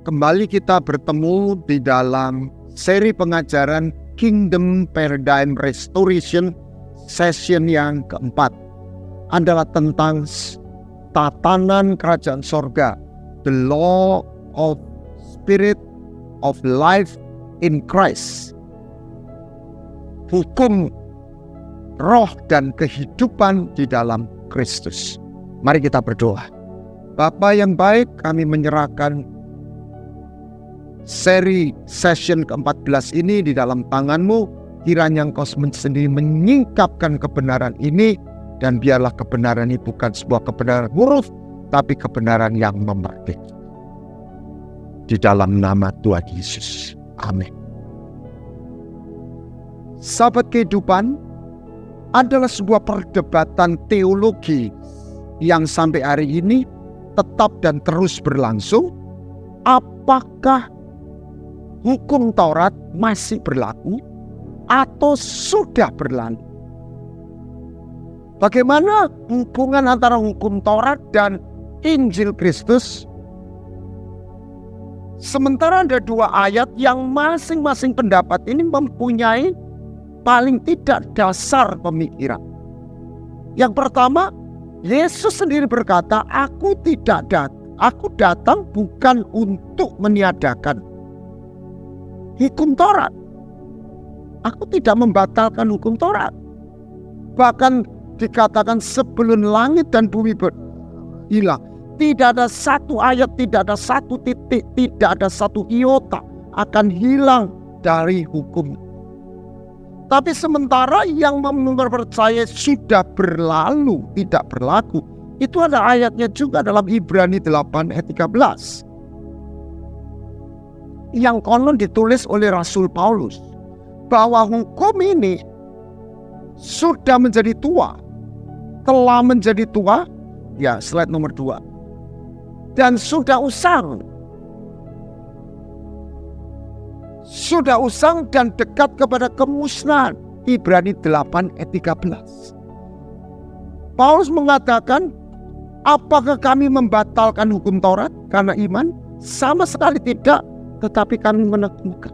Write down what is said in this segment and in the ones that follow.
Kembali kita bertemu di dalam seri pengajaran Kingdom Paradigm Restoration session yang keempat. Adalah tentang tatanan kerajaan sorga, the law of spirit of life in Christ. Hukum roh dan kehidupan di dalam Kristus. Mari kita berdoa. Bapa yang baik, kami menyerahkan seri session ke-14 ini di dalam tangan-Mu. Kiranya Engkau sendiri menyingkapkan kebenaran ini, dan biarlah kebenaran ini bukan sebuah kebenaran huruf, tapi kebenaran yang memerdekakan. Di dalam nama Tuhan Yesus. Amin. Sahabat kehidupan, adalah sebuah perdebatan teologi yang sampai hari ini tetap dan terus berlangsung. Apakah hukum Taurat masih berlaku atau sudah berlalu? Bagaimana hubungan antara hukum Taurat dan Injil Kristus? Sementara ada dua ayat yang masing-masing pendapat ini mempunyai paling tidak dasar pemikiran. Yang pertama, Yesus sendiri berkata, aku datang bukan untuk meniadakan hukum Taurat. Aku tidak membatalkan hukum Taurat. Bahkan dikatakan sebelum langit dan bumi hilang, tidak ada satu ayat, tidak ada satu titik, tidak ada satu iota akan hilang dari hukum. Tapi sementara yang mempercayai sudah berlalu, tidak berlaku, itu ada ayatnya juga dalam Ibrani 8 ayat 13. Yang konon ditulis oleh Rasul Paulus, bahwa hukum ini sudah menjadi tua, telah menjadi tua, ya slide nomor 2, dan sudah usang dan dekat kepada kemusnahan. Ibrani 8 ayat 13. Paulus mengatakan, apakah kami membatalkan hukum Taurat karena iman? Sama sekali tidak, tetapi kami menemukan.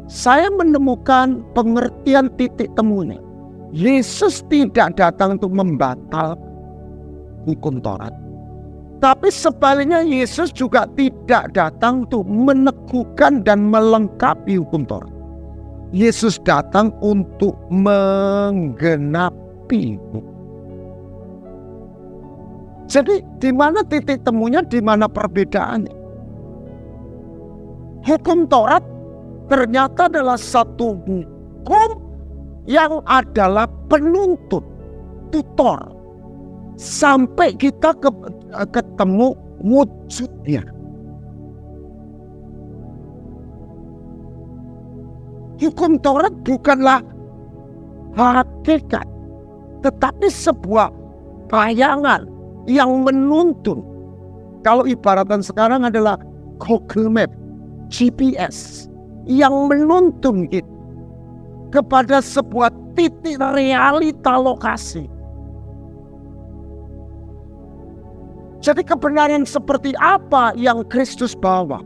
Saya menemukan pengertian titik temunya. Yesus tidak datang untuk membatalkan hukum Taurat. Tapi sebaliknya Yesus juga tidak datang untuk meneguhkan dan melengkapi hukum Taurat. Yesus datang untuk menggenapi. Jadi di mana titik temunya, di mana perbedaannya? Hukum Taurat ternyata adalah satu hukum yang adalah penuntut, tutor, sampai kita ketemu wujudnya. Hukum Taurat bukanlah hakikat, tetapi sebuah bayangan yang menuntun. Kalau ibaratan sekarang adalah Google Map, GPS, yang menuntun kita kepada sebuah titik realita lokasi. Jadi kebenaran seperti apa yang Kristus bawa?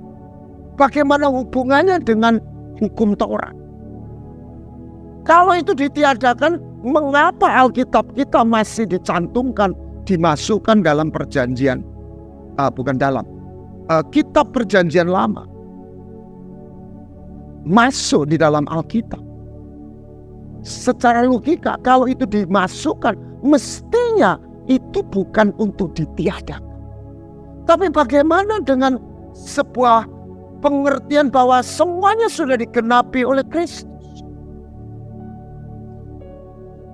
Bagaimana hubungannya dengan hukum Taurat? Kalau itu ditiadakan, mengapa Alkitab kita masih dicantumkan, dimasukkan dalam perjanjian, kitab perjanjian lama, masuk di dalam Alkitab? Secara logika, kalau itu dimasukkan, mestinya itu bukan untuk ditiadakan. Tapi bagaimana dengan sebuah pengertian bahwa semuanya sudah digenapi oleh Kristus?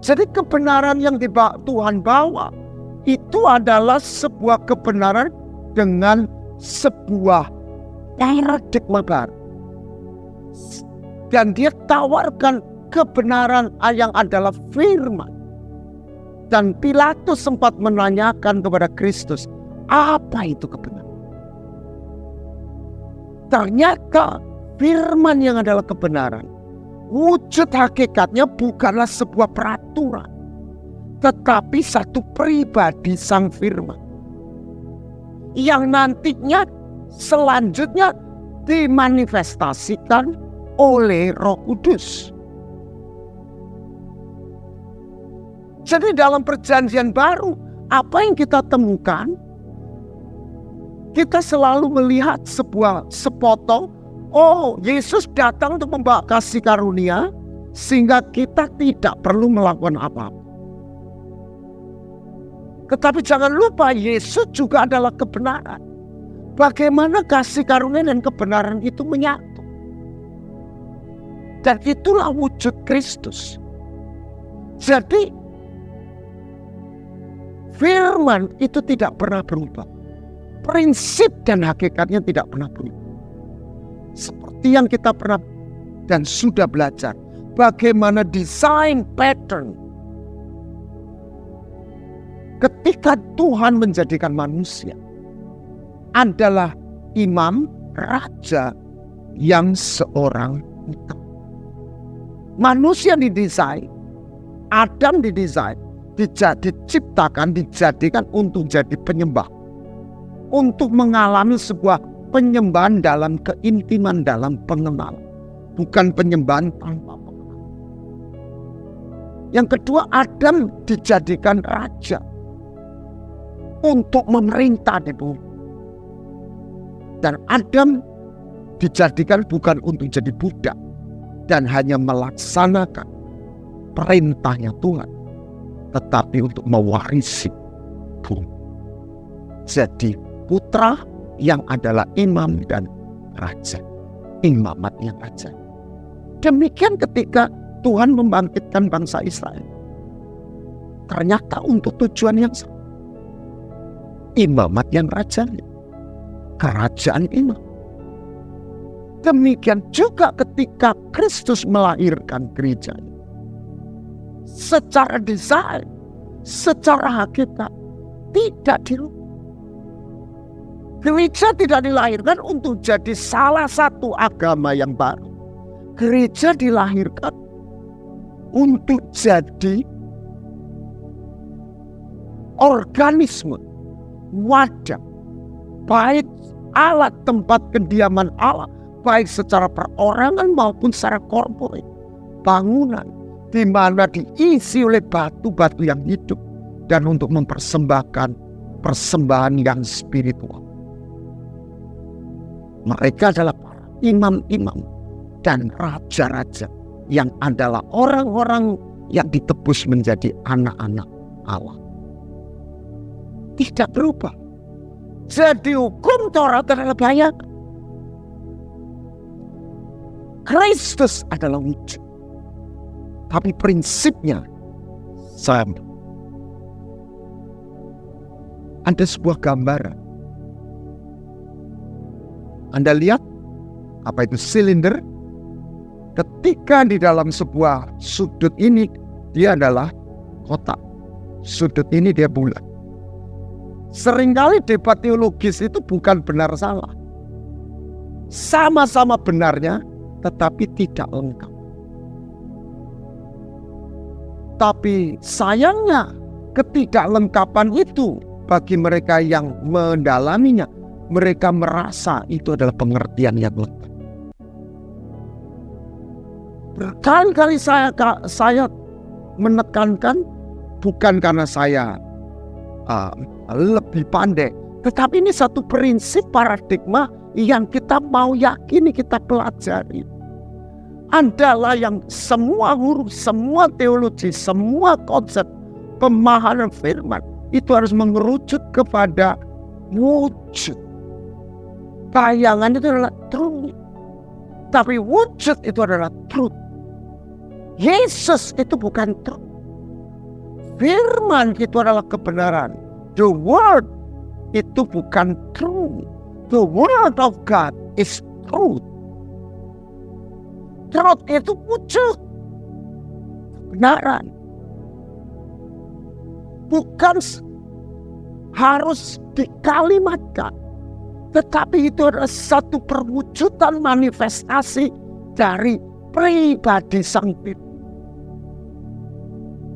Jadi kebenaran yang Tuhan bawa itu adalah sebuah kebenaran dengan sebuah paradigma baru. Dan dia tawarkan kebenaran yang adalah firman. Dan Pilatus sempat menanyakan kepada Kristus, apa itu kebenaran? Ternyata firman yang adalah kebenaran, wujud hakikatnya bukanlah sebuah peraturan, tetapi satu pribadi sang firman, yang nantinya selanjutnya dimanifestasikan oleh Roh Kudus. Jadi dalam perjanjian baru, apa yang kita temukan? Kita selalu melihat sebuah sepotong, oh Yesus datang untuk membawa kasih karunia, sehingga kita tidak perlu melakukan apa-apa. Tetapi jangan lupa Yesus juga adalah kebenaran. Bagaimana kasih karunia dan kebenaran itu menyatu. Dan itulah wujud Kristus. Jadi firman itu tidak pernah berubah. Prinsip dan hakikatnya tidak pernah berubah. Seperti yang kita pernah dan sudah belajar. Bagaimana desain pattern. Ketika Tuhan menjadikan manusia adalah imam, raja yang seorang hitam. Manusia didesain, Adam didesain, diciptakan, dijadikan untuk jadi penyembah. Untuk mengalami sebuah penyembahan dalam keintiman, dalam pengenalan. Bukan penyembahan tanpa pengenalan. Yang kedua, Adam dijadikan raja. Untuk memerintah di bumi. Dan Adam dijadikan bukan untuk jadi budak. Dan hanya melaksanakan perintahnya Tuhan. Tetapi untuk mewarisi bumi. Jadi putra yang adalah imam dan raja. Imamat yang raja. Demikian ketika Tuhan membangkitkan bangsa Israel. Ternyata untuk tujuan yang sama. Imamat yang raja. Kerajaan imam. Demikian juga ketika Kristus melahirkan gereja. Secara desain, secara hakikat, tidak dirubah. Gereja tidak dilahirkan untuk jadi salah satu agama yang baru. Gereja dilahirkan untuk jadi organisme, wadah, baik alat tempat kediaman Allah, baik secara perorangan maupun secara korporat, bangunan di mana diisi oleh batu-batu yang hidup dan untuk mempersembahkan persembahan yang spiritual. Mereka adalah para imam-imam dan raja-raja yang adalah orang-orang yang ditebus menjadi anak-anak Allah. Tidak berubah. Jadi hukum Taurat adalah bayangan. Kristus adalah wujud. Tapi prinsipnya sama. Ada sebuah gambaran. Anda lihat apa itu silinder? Ketika di dalam sebuah sudut ini dia adalah kotak. Sudut ini dia bulat. Seringkali debat teologis itu bukan benar salah. Sama-sama benarnya tetapi tidak lengkap. Tapi sayangnya ketidaklengkapan itu bagi mereka yang mendalaminya, mereka merasa itu adalah pengertian yang lengkap. Berkali-kali saya menekankan bukan karena saya lebih pandai, tetapi ini satu prinsip paradigma yang kita mau yakini, kita pelajari. Adalah yang semua huruf, semua teologi, semua konsep pemahaman firman itu harus mengerucut kepada wujud. Bayangan itu adalah truth, tapi wujud itu adalah truth. Yesus itu bukan truth. Firman itu adalah kebenaran. The word itu bukan truth. The word of God is truth. Truth itu wujud. Kebenaran. Bukan harus dikalimatkan. Tetapi itu adalah satu perwujudan manifestasi dari pribadi Sang Firman.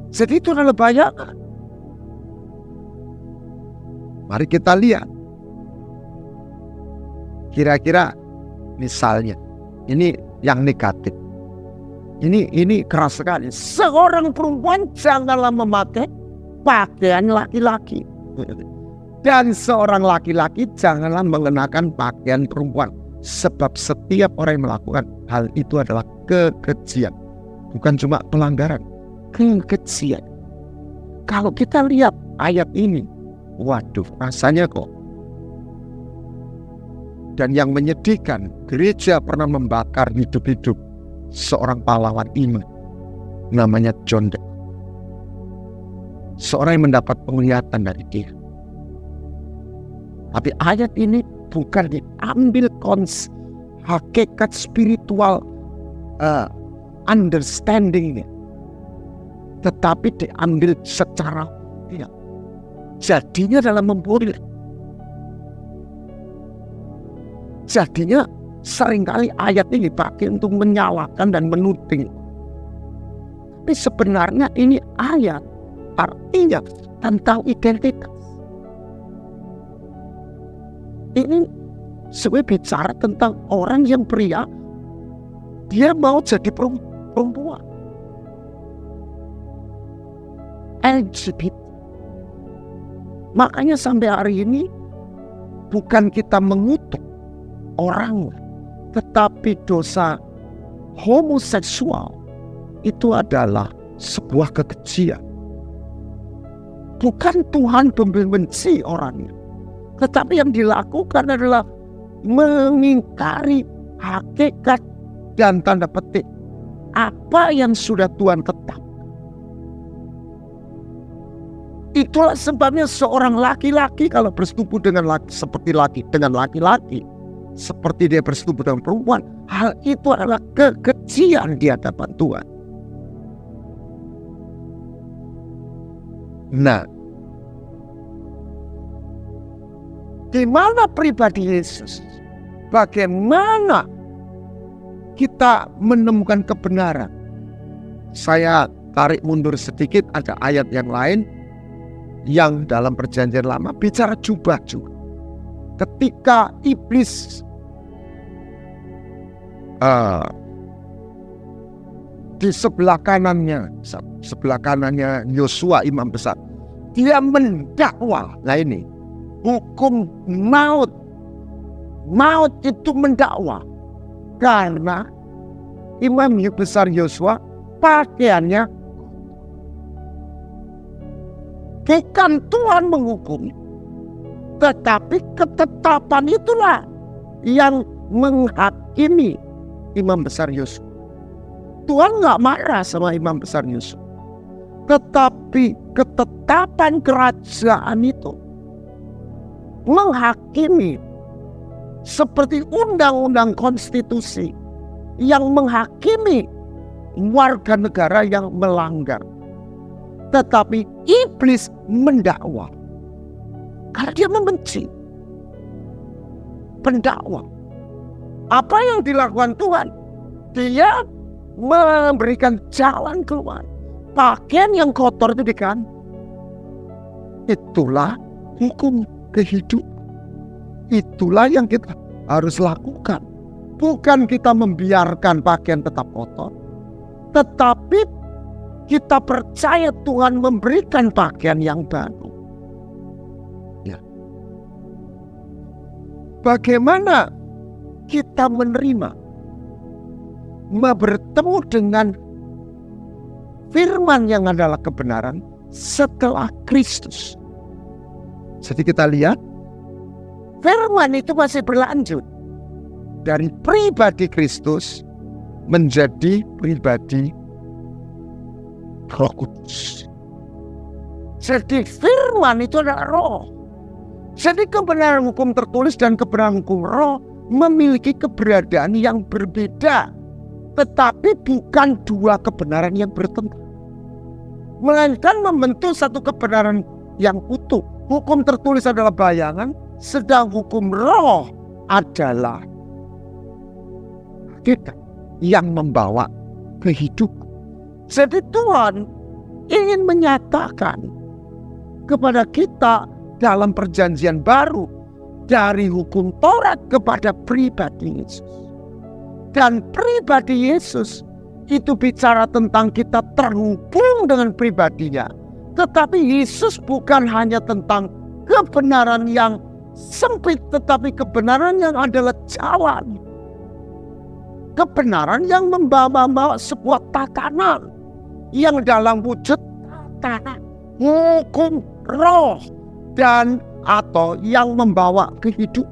Jadi itu adalah bayangan. Mari kita lihat. Kira-kira misalnya, ini yang negatif. Ini keras sekali. Seorang perempuan janganlah memakai pakaian laki-laki. Dan seorang laki-laki janganlah mengenakan pakaian perempuan. Sebab setiap orang yang melakukan hal itu adalah kekejian. Bukan cuma pelanggaran, kekejian. Kalau kita lihat ayat ini, waduh, rasanya kok. Dan yang menyedihkan, gereja pernah membakar hidup-hidup seorang pahlawan iman, namanya John Donne. Seorang yang mendapat penglihatan dari dia. Tapi ayat ini bukan diambil hakikat spiritual understandingnya, tetapi diambil secara jadinya dalam membunuh. Jadinya seringkali ayat ini dipakai untuk menyalahkan dan menuding. Tapi sebenarnya ini ayat artinya tentang identitas. Ini sebenarnya bicara tentang orang yang pria, dia mau jadi perempuan. LGBT. Makanya sampai hari ini bukan kita mengutuk orang, tetapi dosa homoseksual itu adalah sebuah kekejian. Bukan Tuhan membenci orangnya, tetapi yang dilakukan adalah mengingkari hakikat dan tanda petik apa yang sudah Tuhan tetap. Itulah sebabnya seorang laki-laki kalau bersetubuh dengan laki-laki, seperti dia bersetubuh dengan perempuan, hal itu adalah kekejian di hadapan Tuhan. Nah, di mana pribadi Yesus? Bagaimana kita menemukan kebenaran? Saya tarik mundur sedikit, ada ayat yang lain yang dalam perjanjian lama bicara jubah juga. Ketika iblis di sebelah kanannya Yosua imam besar, dia mendakwa. Nah ini hukum maut itu mendakwa karena imam besar Yosua pakaiannya, bukan Tuhan menghukum, tetapi ketetapan itulah yang menghakimi imam besar Yosua. Tuhan gak marah sama imam besar Yosua, tetapi ketetapan kerajaan itu menghakimi, seperti undang-undang konstitusi yang menghakimi warga negara yang melanggar. Tetapi iblis mendakwa karena dia membenci. Pendakwa. Apa yang dilakukan Tuhan? Dia memberikan jalan keluar. Pakaian yang kotor itu diganti. Itulah hukum kehidupan. Itulah yang kita harus lakukan. Bukan kita membiarkan pakaian tetap kotor, tetapi kita percaya Tuhan memberikan pakaian yang baru. Ya. Bagaimana kita menerima, bertemu dengan firman yang adalah kebenaran setelah Kristus. Jadi kita lihat firman itu masih berlanjut dari pribadi Kristus menjadi pribadi Roh Kudus. Jadi firman itu adalah roh. Jadi kebenaran hukum tertulis dan kebenaran hukum roh memiliki keberadaan yang berbeda, tetapi bukan dua kebenaran yang bertentangan, melainkan membentuk satu kebenaran yang utuh. Hukum tertulis adalah bayangan, sedang hukum roh adalah kita yang membawa kehidupan. Jadi Tuhan ingin menyatakan kepada kita dalam perjanjian baru dari hukum Taurat kepada pribadi Yesus. Dan pribadi Yesus itu bicara tentang kita terhubung dengan pribadinya. Tetapi Yesus bukan hanya tentang kebenaran yang sempit, tetapi kebenaran yang adalah jalan. Kebenaran yang membawa sebuah tatanan yang dalam wujud tatanan hukum roh dan atau yang membawa kehidupan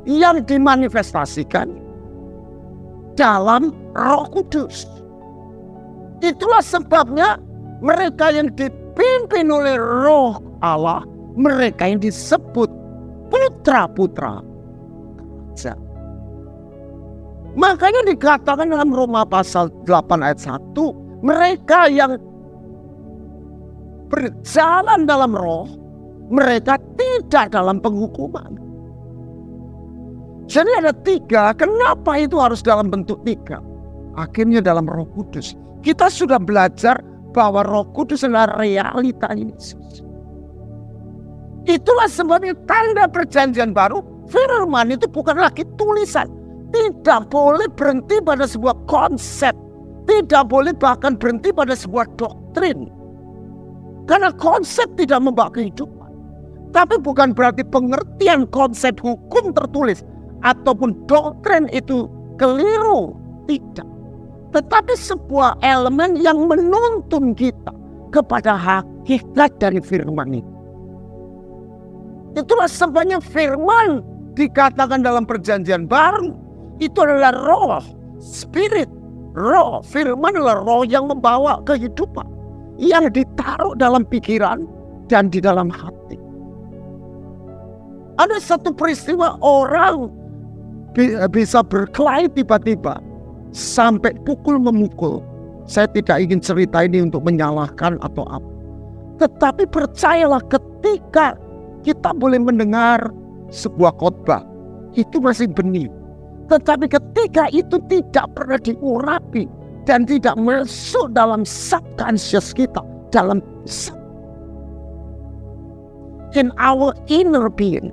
yang dimanifestasikan dalam Roh Kudus. Itulah sebabnya mereka yang dipimpin oleh Roh Allah, mereka yang disebut putra-putra raja. Makanya dikatakan dalam Roma pasal 8 ayat 1, mereka yang berjalan dalam roh, mereka tidak dalam penghukuman. Jadi ada 3, kenapa itu harus dalam bentuk 3? Akhirnya dalam Roh Kudus. Kita sudah belajar bahwa Roh Kudus adalah realita Yesus. Itulah sebabnya tanda perjanjian baru, firman itu bukan lagi tulisan. Tidak boleh berhenti pada sebuah konsep. Tidak boleh bahkan berhenti pada sebuah doktrin. Karena konsep tidak membawa kehidupan. Tapi bukan berarti pengertian konsep hukum tertulis ataupun doktrin itu keliru. Tidak. Tetapi sebuah elemen yang menuntun kita kepada hakikat dari firman itu. Itulah sebabnya firman dikatakan dalam perjanjian baru. Itu adalah roh, spirit, roh. Firman adalah roh yang membawa kehidupan, yang ditaruh dalam pikiran dan di dalam hati. Ada satu peristiwa orang bisa berkelahi tiba-tiba sampai pukul memukul. Saya tidak ingin cerita ini untuk menyalahkan atau apa. Tetapi percayalah, ketika kita boleh mendengar sebuah khotbah, itu masih benih. Tetapi ketika itu tidak pernah diurapi dan tidak masuk dalam subconscious kita, dalam in our inner being,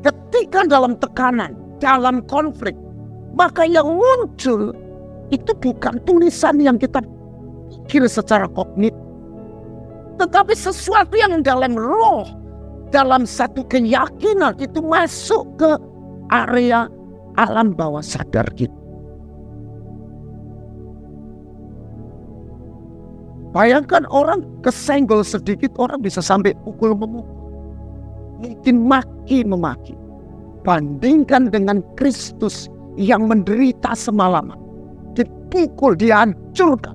ketika dalam tekanan, dalam konflik, maka yang muncul itu bukan tulisan yang kita pikir secara kognitif, tetapi sesuatu yang dalam roh, dalam satu keyakinan itu masuk ke area alam bawah sadar kita. Bayangkan orang kesenggol sedikit, orang bisa sampai pukul memukul, mungkin maki-memaki. Bandingkan dengan Kristus yang menderita semalaman, dipukul, dihancurkan,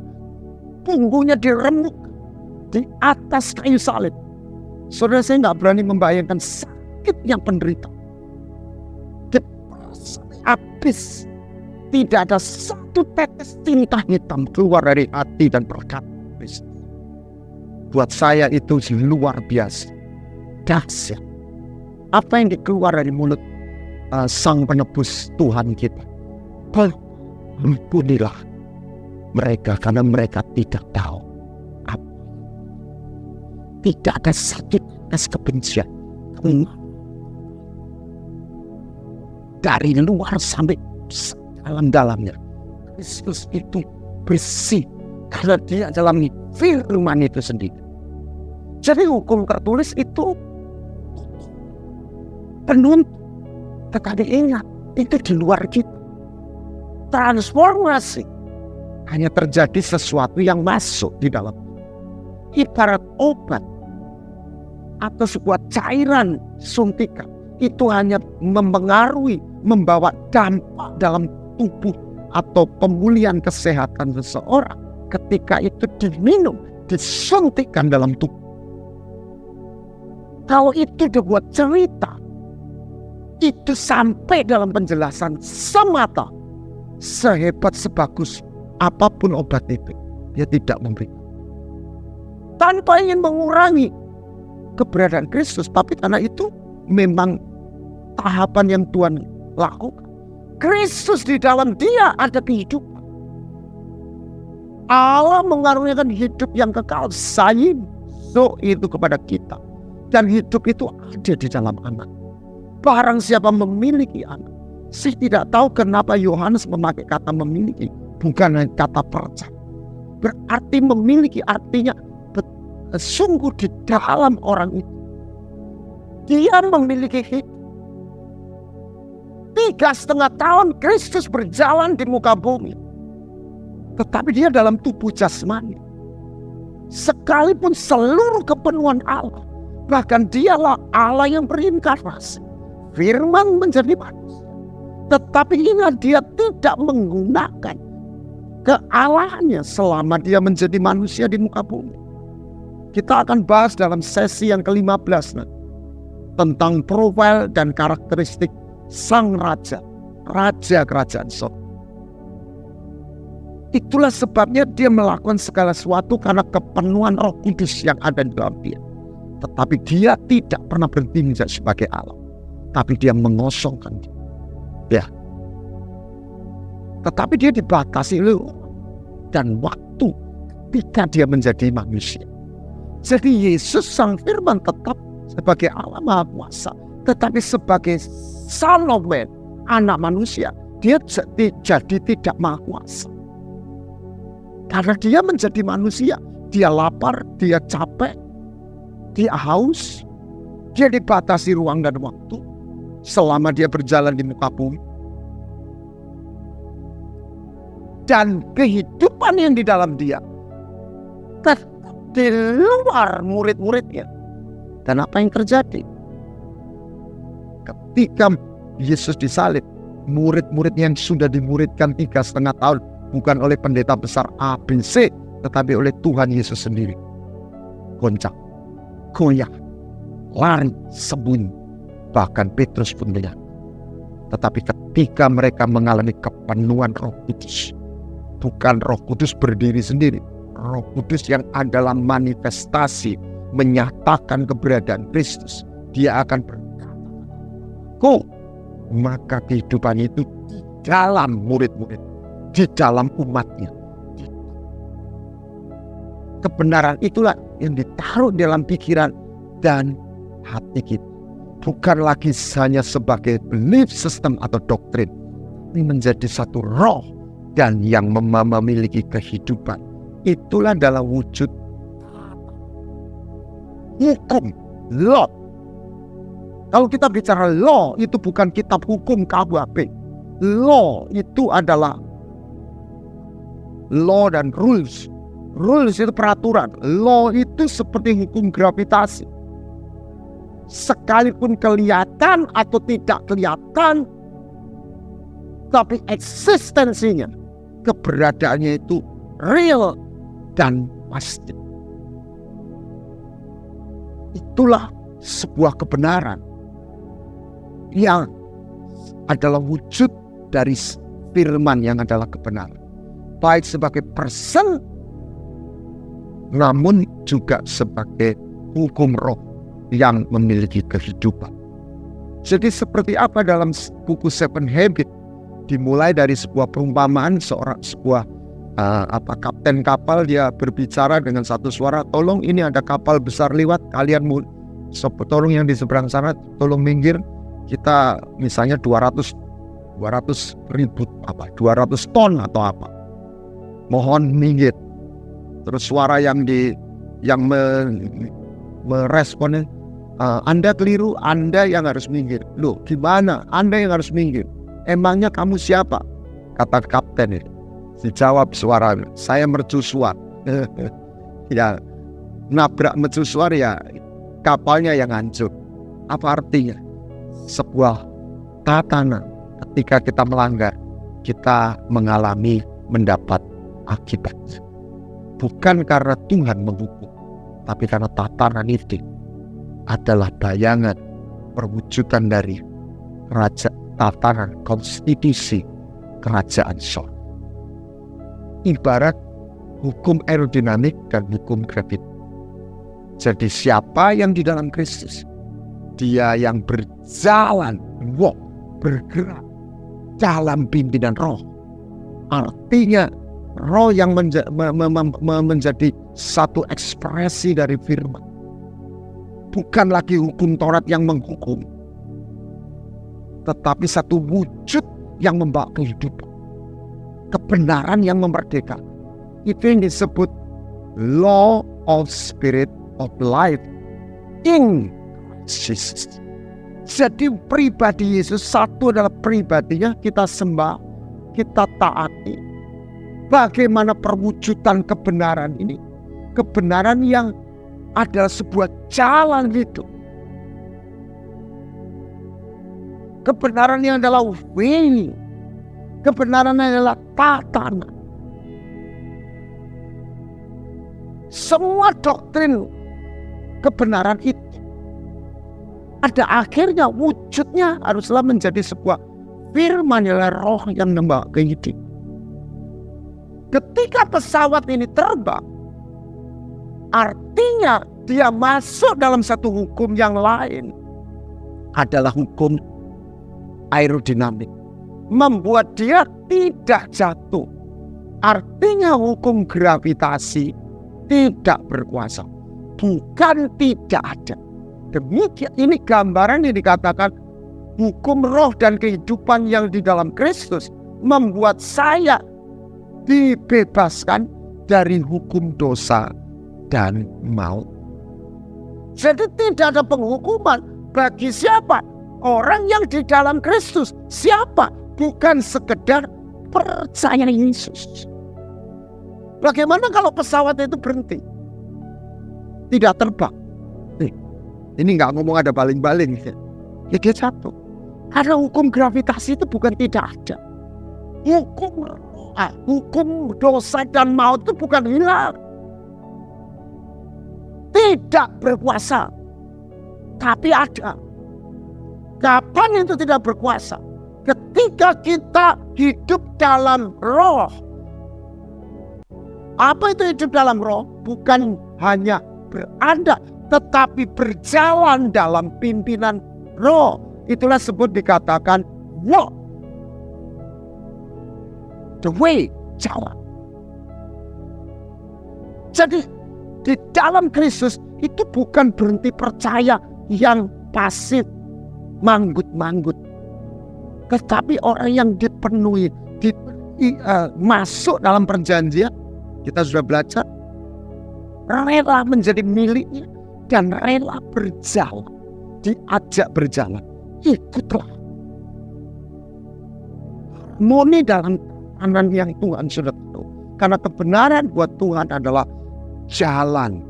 punggungnya diremuk di atas kayu salib. Saudara, saya nggak berani membayangkan sakitnya penderita. Depresi habis, tidak ada satu tetes tinta hitam keluar dari hati dan berkata, buat saya itu luar biasa, dahsyat. Apa yang dikeluar dari mulut Sang Penebus Tuhan kita? Ampunilah mereka karena mereka tidak tahu. Tidak ada satu tetes kebencian dari luar sampai dalam-dalamnya. Kristus itu bersih karena dia dalam firman itu sendiri. Jadi hukum tertulis itu penuntut, tetapi ingat, itu di luar kita. Transformasi hanya terjadi sesuatu yang masuk di dalam. Ibarat obat atau sebuah cairan suntikan, itu hanya mempengaruhi, membawa dampak dalam tubuh atau pemulihan kesehatan seseorang ketika itu diminum, disuntikkan dalam tubuh. Kalau itu dibuat cerita, itu sampai dalam penjelasan semata, sehebat sebagus apapun obat itu, dia tidak memberikan. Tanpa ingin mengurangi keberadaan Kristus, tapi karena itu memang tahapan yang Tuhan lakukan. Kristus di dalam dia ada kehidupan. Allah mengaruniakan hidup yang kekal, so itu kepada kita. Dan hidup itu ada di dalam anak. Barang siapa memiliki anak. Saya tidak tahu kenapa Yohanes memakai kata memiliki, bukan kata percaya. Berarti memiliki artinya sungguh di dalam orang itu. Dia memiliki hidup. 3,5 tahun Kristus berjalan di muka bumi. Tetapi dia dalam tubuh jasmani. Sekalipun seluruh kepenuhan Allah. Bahkan dialah Allah yang berinkarnasi. Firman menjadi manusia. Tetapi ingat, dia tidak menggunakan kealahannya selama dia menjadi manusia di muka bumi. Kita akan bahas dalam sesi yang ke-15 nanti. Tentang profil dan karakteristik sang raja. Raja kerajaan sorga. Itulah sebabnya dia melakukan segala sesuatu karena kepenuhan Roh Kudus yang ada di dalam dia. Tetapi dia tidak pernah berhenti menjadi sebagai Allah. Tapi dia mengosongkan dia. Ya. Tetapi dia dibatasi oleh dan waktu ketika dia menjadi manusia. Jadi Yesus sang firman tetap sebagai Allah Maha Kuasa. Tetapi sebagai Son of Man, anak manusia, dia jadi tidak Maha Kuasa. Karena dia menjadi manusia, dia lapar, dia capek, dia haus, dia dibatasi ruang dan waktu selama dia berjalan di muka bumi. Dan kehidupan yang di dalam dia tetap di luar murid-muridnya. Dan apa yang terjadi? Ketika Yesus disalib, murid-murid yang sudah dimuridkan 3,5 tahun, bukan oleh pendeta besar ABC, tetapi oleh Tuhan Yesus sendiri, goncang, goyah, lari, sembunyi. Bahkan Petrus pun melihat. Tetapi ketika mereka mengalami kepenuhan Roh Kudus, bukan Roh Kudus berdiri sendiri, Roh Kudus yang adalah manifestasi menyatakan keberadaan Kristus, dia akan berkata, maka kehidupan itu di dalam murid-murid, di dalam umatnya. Kebenaran itulah yang ditaruh dalam pikiran dan hati kita. Bukan lagi hanya sebagai belief system atau doktrin. Ini menjadi satu roh dan yang memiliki kehidupan. Itulah dalam wujud hukum, law. Kalau kita bicara law, itu bukan kitab hukum KUHP. Law itu adalah law dan rules. Rules itu peraturan. Law itu seperti hukum gravitasi. Sekalipun kelihatan atau tidak kelihatan, tapi eksistensinya, keberadaannya itu real dan pasti. Itulah sebuah kebenaran yang adalah wujud dari firman yang adalah kebenaran. Baik sebagai person, namun juga sebagai hukum roh yang memiliki kehidupan. Jadi seperti apa dalam buku Seven Habits, dimulai dari sebuah perumpamaan sebuah kapten kapal, dia berbicara dengan satu suara, tolong ini ada kapal besar lewat, kalian tolong yang di seberang sana tolong minggir, kita misalnya 200 ton atau apa, mohon minggir. Terus suara yang meresponnya, Anda keliru, Anda yang harus minggir. Loh, gimana? Anda yang harus minggir. Emangnya kamu siapa? Kata kapten itu. Dijawab suara, saya mercusuar. Ya, nabrak mercusuar ya, kapalnya yang hancur. Apa artinya? Sebuah tatanan. Ketika kita melanggar, kita mendapat akibat. Bukan karena Tuhan menghukum, tapi karena tatanan itu adalah bayangan perwujudan dari tatanan konstitusi kerajaan sorga. Ibarat hukum aerodinamik dan hukum gravitasi. Jadi siapa yang di dalam Kristus, dia yang berjalan, bergerak dalam pimpinan roh. Artinya roh yang menjadi satu ekspresi dari firman. bukan lagi hukum Taurat yang menghukum, tetapi satu wujud yang membawa kehidupan, kebenaran yang memerdekakan. Itu yang disebut law of spirit of life in Jesus. Jadi pribadi Yesus satu adalah pribadinya kita sembah, kita taati. Bagaimana perwujudan kebenaran ini? Kebenaran yang adalah sebuah jalan hidup. Kebenaran yang adalah way. Kebenaran yang adalah tatanan. Semua doktrin kebenaran itu ada akhirnya, wujudnya haruslah menjadi sebuah firman yang roh yang membawa kehidupan. Ketika pesawat ini terbang, artinya dia masuk dalam satu hukum yang lain, adalah hukum aerodinamik, membuat dia tidak jatuh. Artinya hukum gravitasi tidak berkuasa, bukan tidak ada. Demikian ini gambaran yang dikatakan hukum roh dan kehidupan yang di dalam Kristus membuat saya dibebaskan dari hukum dosa dan maut. Jadi tidak ada penghukuman bagi siapa? Orang yang di dalam Kristus. Siapa? Bukan sekedar percaya Yesus. Bagaimana kalau pesawat itu berhenti? Tidak terbang. Ini nggak ngomong ada baling-baling. Ya dia jatuh. Karena hukum gravitasi itu bukan tidak ada. Hukum dosa dan maut itu bukan hilang. Tidak berkuasa. Tapi ada. Kapan itu tidak berkuasa? Ketika kita hidup dalam roh. Apa itu hidup dalam roh? Bukan hanya berada, tetapi berjalan dalam pimpinan roh. Itulah sebut dikatakan walk. The way, jalan. Jadi di dalam Kristus itu bukan berhenti percaya yang pasif, manggut-manggut. Tetapi orang yang dipenuhi, masuk dalam perjanjian, kita sudah belajar, rela menjadi miliknya dan rela berjalan, diajak berjalan, ikutlah. Harmoni dalam tatanan yang Tuhan sudah tahu, karena kebenaran buat Tuhan adalah jalan.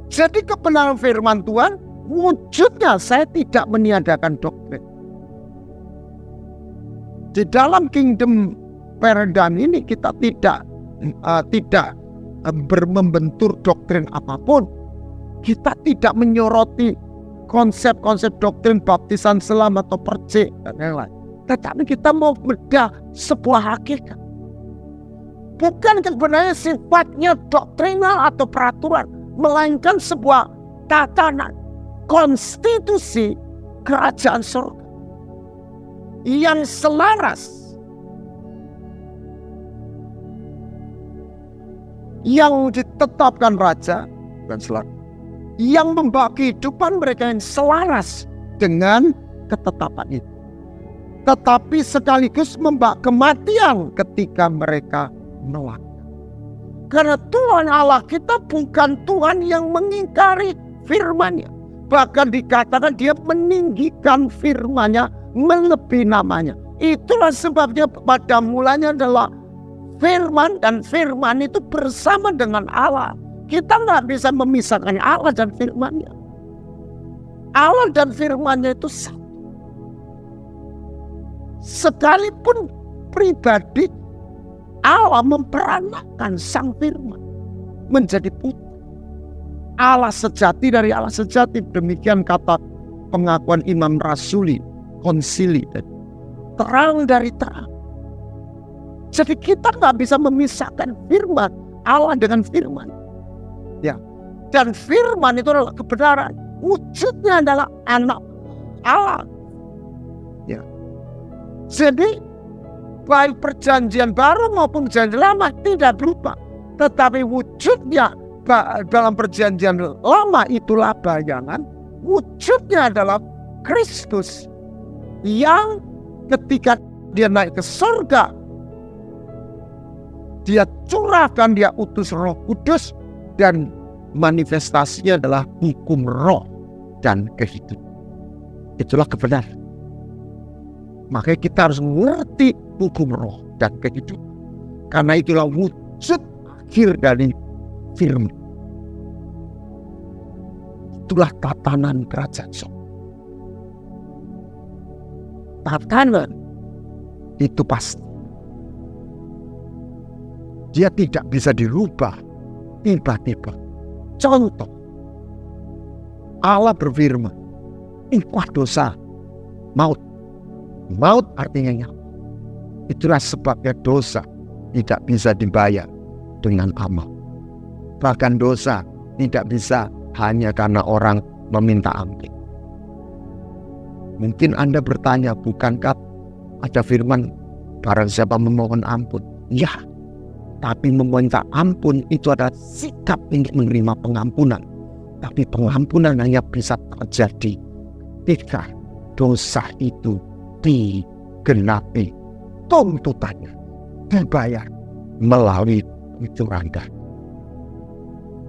Jadi kebenaran firman Tuhan wujudnya saya tidak meniadakan doktrin. Di dalam kingdom paradigm ini kita tidak membentur doktrin apapun. Kita tidak menyoroti konsep-konsep doktrin baptisan selam atau percik dan yang lain. Tetapi kita mau bedah sebuah hakikat. Bukan sebenarnya sifatnya doktrinal atau peraturan, melainkan sebuah tatanan, konstitusi kerajaan surga yang selaras, yang ditetapkan raja dan selaras, yang membawa kehidupan mereka yang selaras dengan ketetapan itu, tetapi sekaligus membawa kematian ketika mereka melanggar. Karena Tuhan Allah kita bukan Tuhan yang mengingkari firman-Nya. Bahkan dikatakan dia meninggikan firman-Nya melebihi namanya. Itulah sebabnya pada mulanya adalah firman, dan firman itu bersama dengan Allah. Kita nggak bisa memisahkan Allah dan firman-Nya. Allah dan firman-Nya itu satu. Sekalipun pribadi, Allah memperanakkan sang firman menjadi putra. Allah sejati dari Allah sejati. Demikian kata pengakuan Imam Rasuli, konsili, terang dari terang. Jadi kita nggak bisa memisahkan firman Allah dengan firman. Ya, dan firman itu adalah kebenaran. Wujudnya adalah anak Allah. Ya, jadi baik perjanjian baru maupun perjanjian lama tidak berubah, tetapi wujudnya dalam perjanjian lama itulah bayangan, wujudnya adalah Kristus yang ketika dia naik ke surga, dia curahkan, dia utus Roh Kudus, dan manifestasinya adalah hukum roh dan kehidupan. Itulah kebenaran. Makanya kita harus mengerti hukum roh dan kehidupan, karena itulah wujud akhir dari firman. Itulah tatanan kerajaan surga. Tatanan itu pasti. Dia tidak bisa dirubah tiba-tiba. Contoh, Allah berfirman, upah dosa maut. Maut artinya nyawa. Itulah sebabnya dosa tidak bisa dibayar dengan amal. Bahkan dosa tidak bisa hanya karena orang meminta ampun. Mungkin Anda bertanya, bukankah ada firman barang siapa memohon ampun? Ya, tapi meminta ampun itu adalah sikap untuk menerima pengampunan. Tapi pengampunan hanya bisa terjadi ketika dosa itu digenapi, tuntutannya dibayar melalui cucuran darah.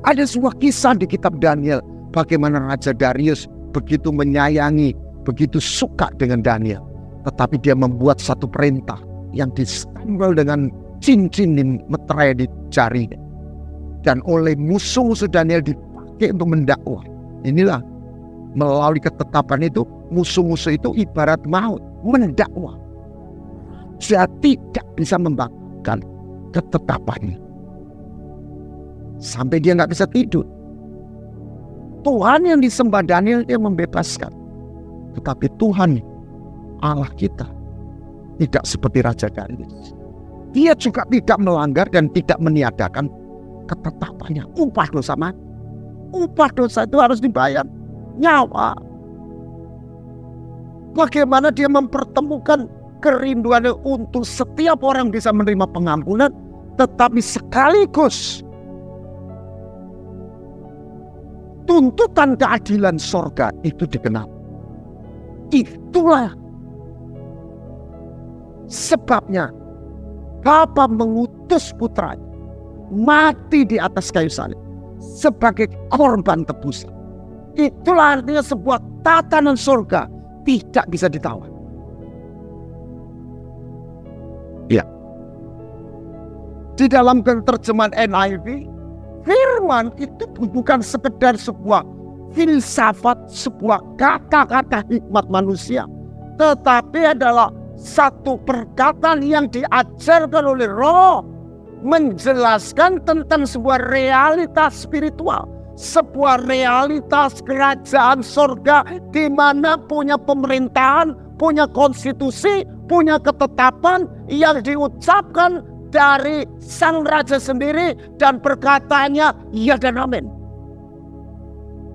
Ada sebuah kisah di kitab Daniel, bagaimana Raja Darius begitu menyayangi, begitu suka dengan Daniel, tetapi dia membuat satu perintah yang distempel dengan cincin di meterai di jarinya, dan oleh musuh-musuh Daniel dipakai untuk mendakwa. Inilah, melalui ketetapan itu, musuh-musuh itu ibarat maut, mendakwa. Dia tidak bisa membatalkan ketetapannya, sampai dia nggak bisa tidur. Tuhan yang disembah Daniel, dia membebaskan. Tetapi Tuhan Allah kita tidak seperti Raja Darius. Dia juga tidak melanggar dan tidak meniadakan ketetapannya. Upah dosa mati. Upah dosa itu harus dibayar nyawa. Bagaimana dia mempertemukan kerinduannya untuk setiap orang bisa menerima pengampunan, tetapi sekaligus tuntutan keadilan sorga itu digenapi. Itulah sebabnya Bapa mengutus putranya mati di atas kayu salib sebagai korban tebusan. Itulah artinya sebuah tatanan surga tidak bisa ditawar. Ya. Di dalam terjemahan NIV, firman itu bukan sekedar sebuah filsafat, sebuah kata-kata hikmat manusia, tetapi adalah satu perkataan yang diajarkan oleh Roh, menjelaskan tentang sebuah realitas spiritual, sebuah realitas kerajaan surga di mana punya pemerintahan, punya konstitusi, punya ketetapan yang diucapkan dari sang raja sendiri, dan perkataannya ya dan amin.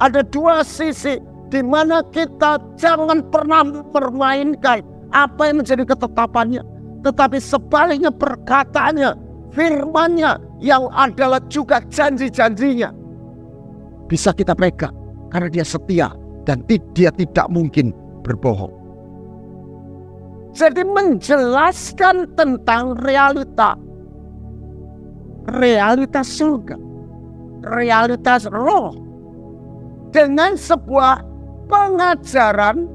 Ada dua sisi di mana kita jangan pernah mempermainkan apa yang menjadi ketetapannya, tetapi sebaliknya perkataannya, firmannya yang adalah juga janji-janjinya bisa kita pegang karena dia setia dan dia tidak mungkin berbohong. Jadi menjelaskan tentang realitas surga, realitas roh, dengan sebuah pengajaran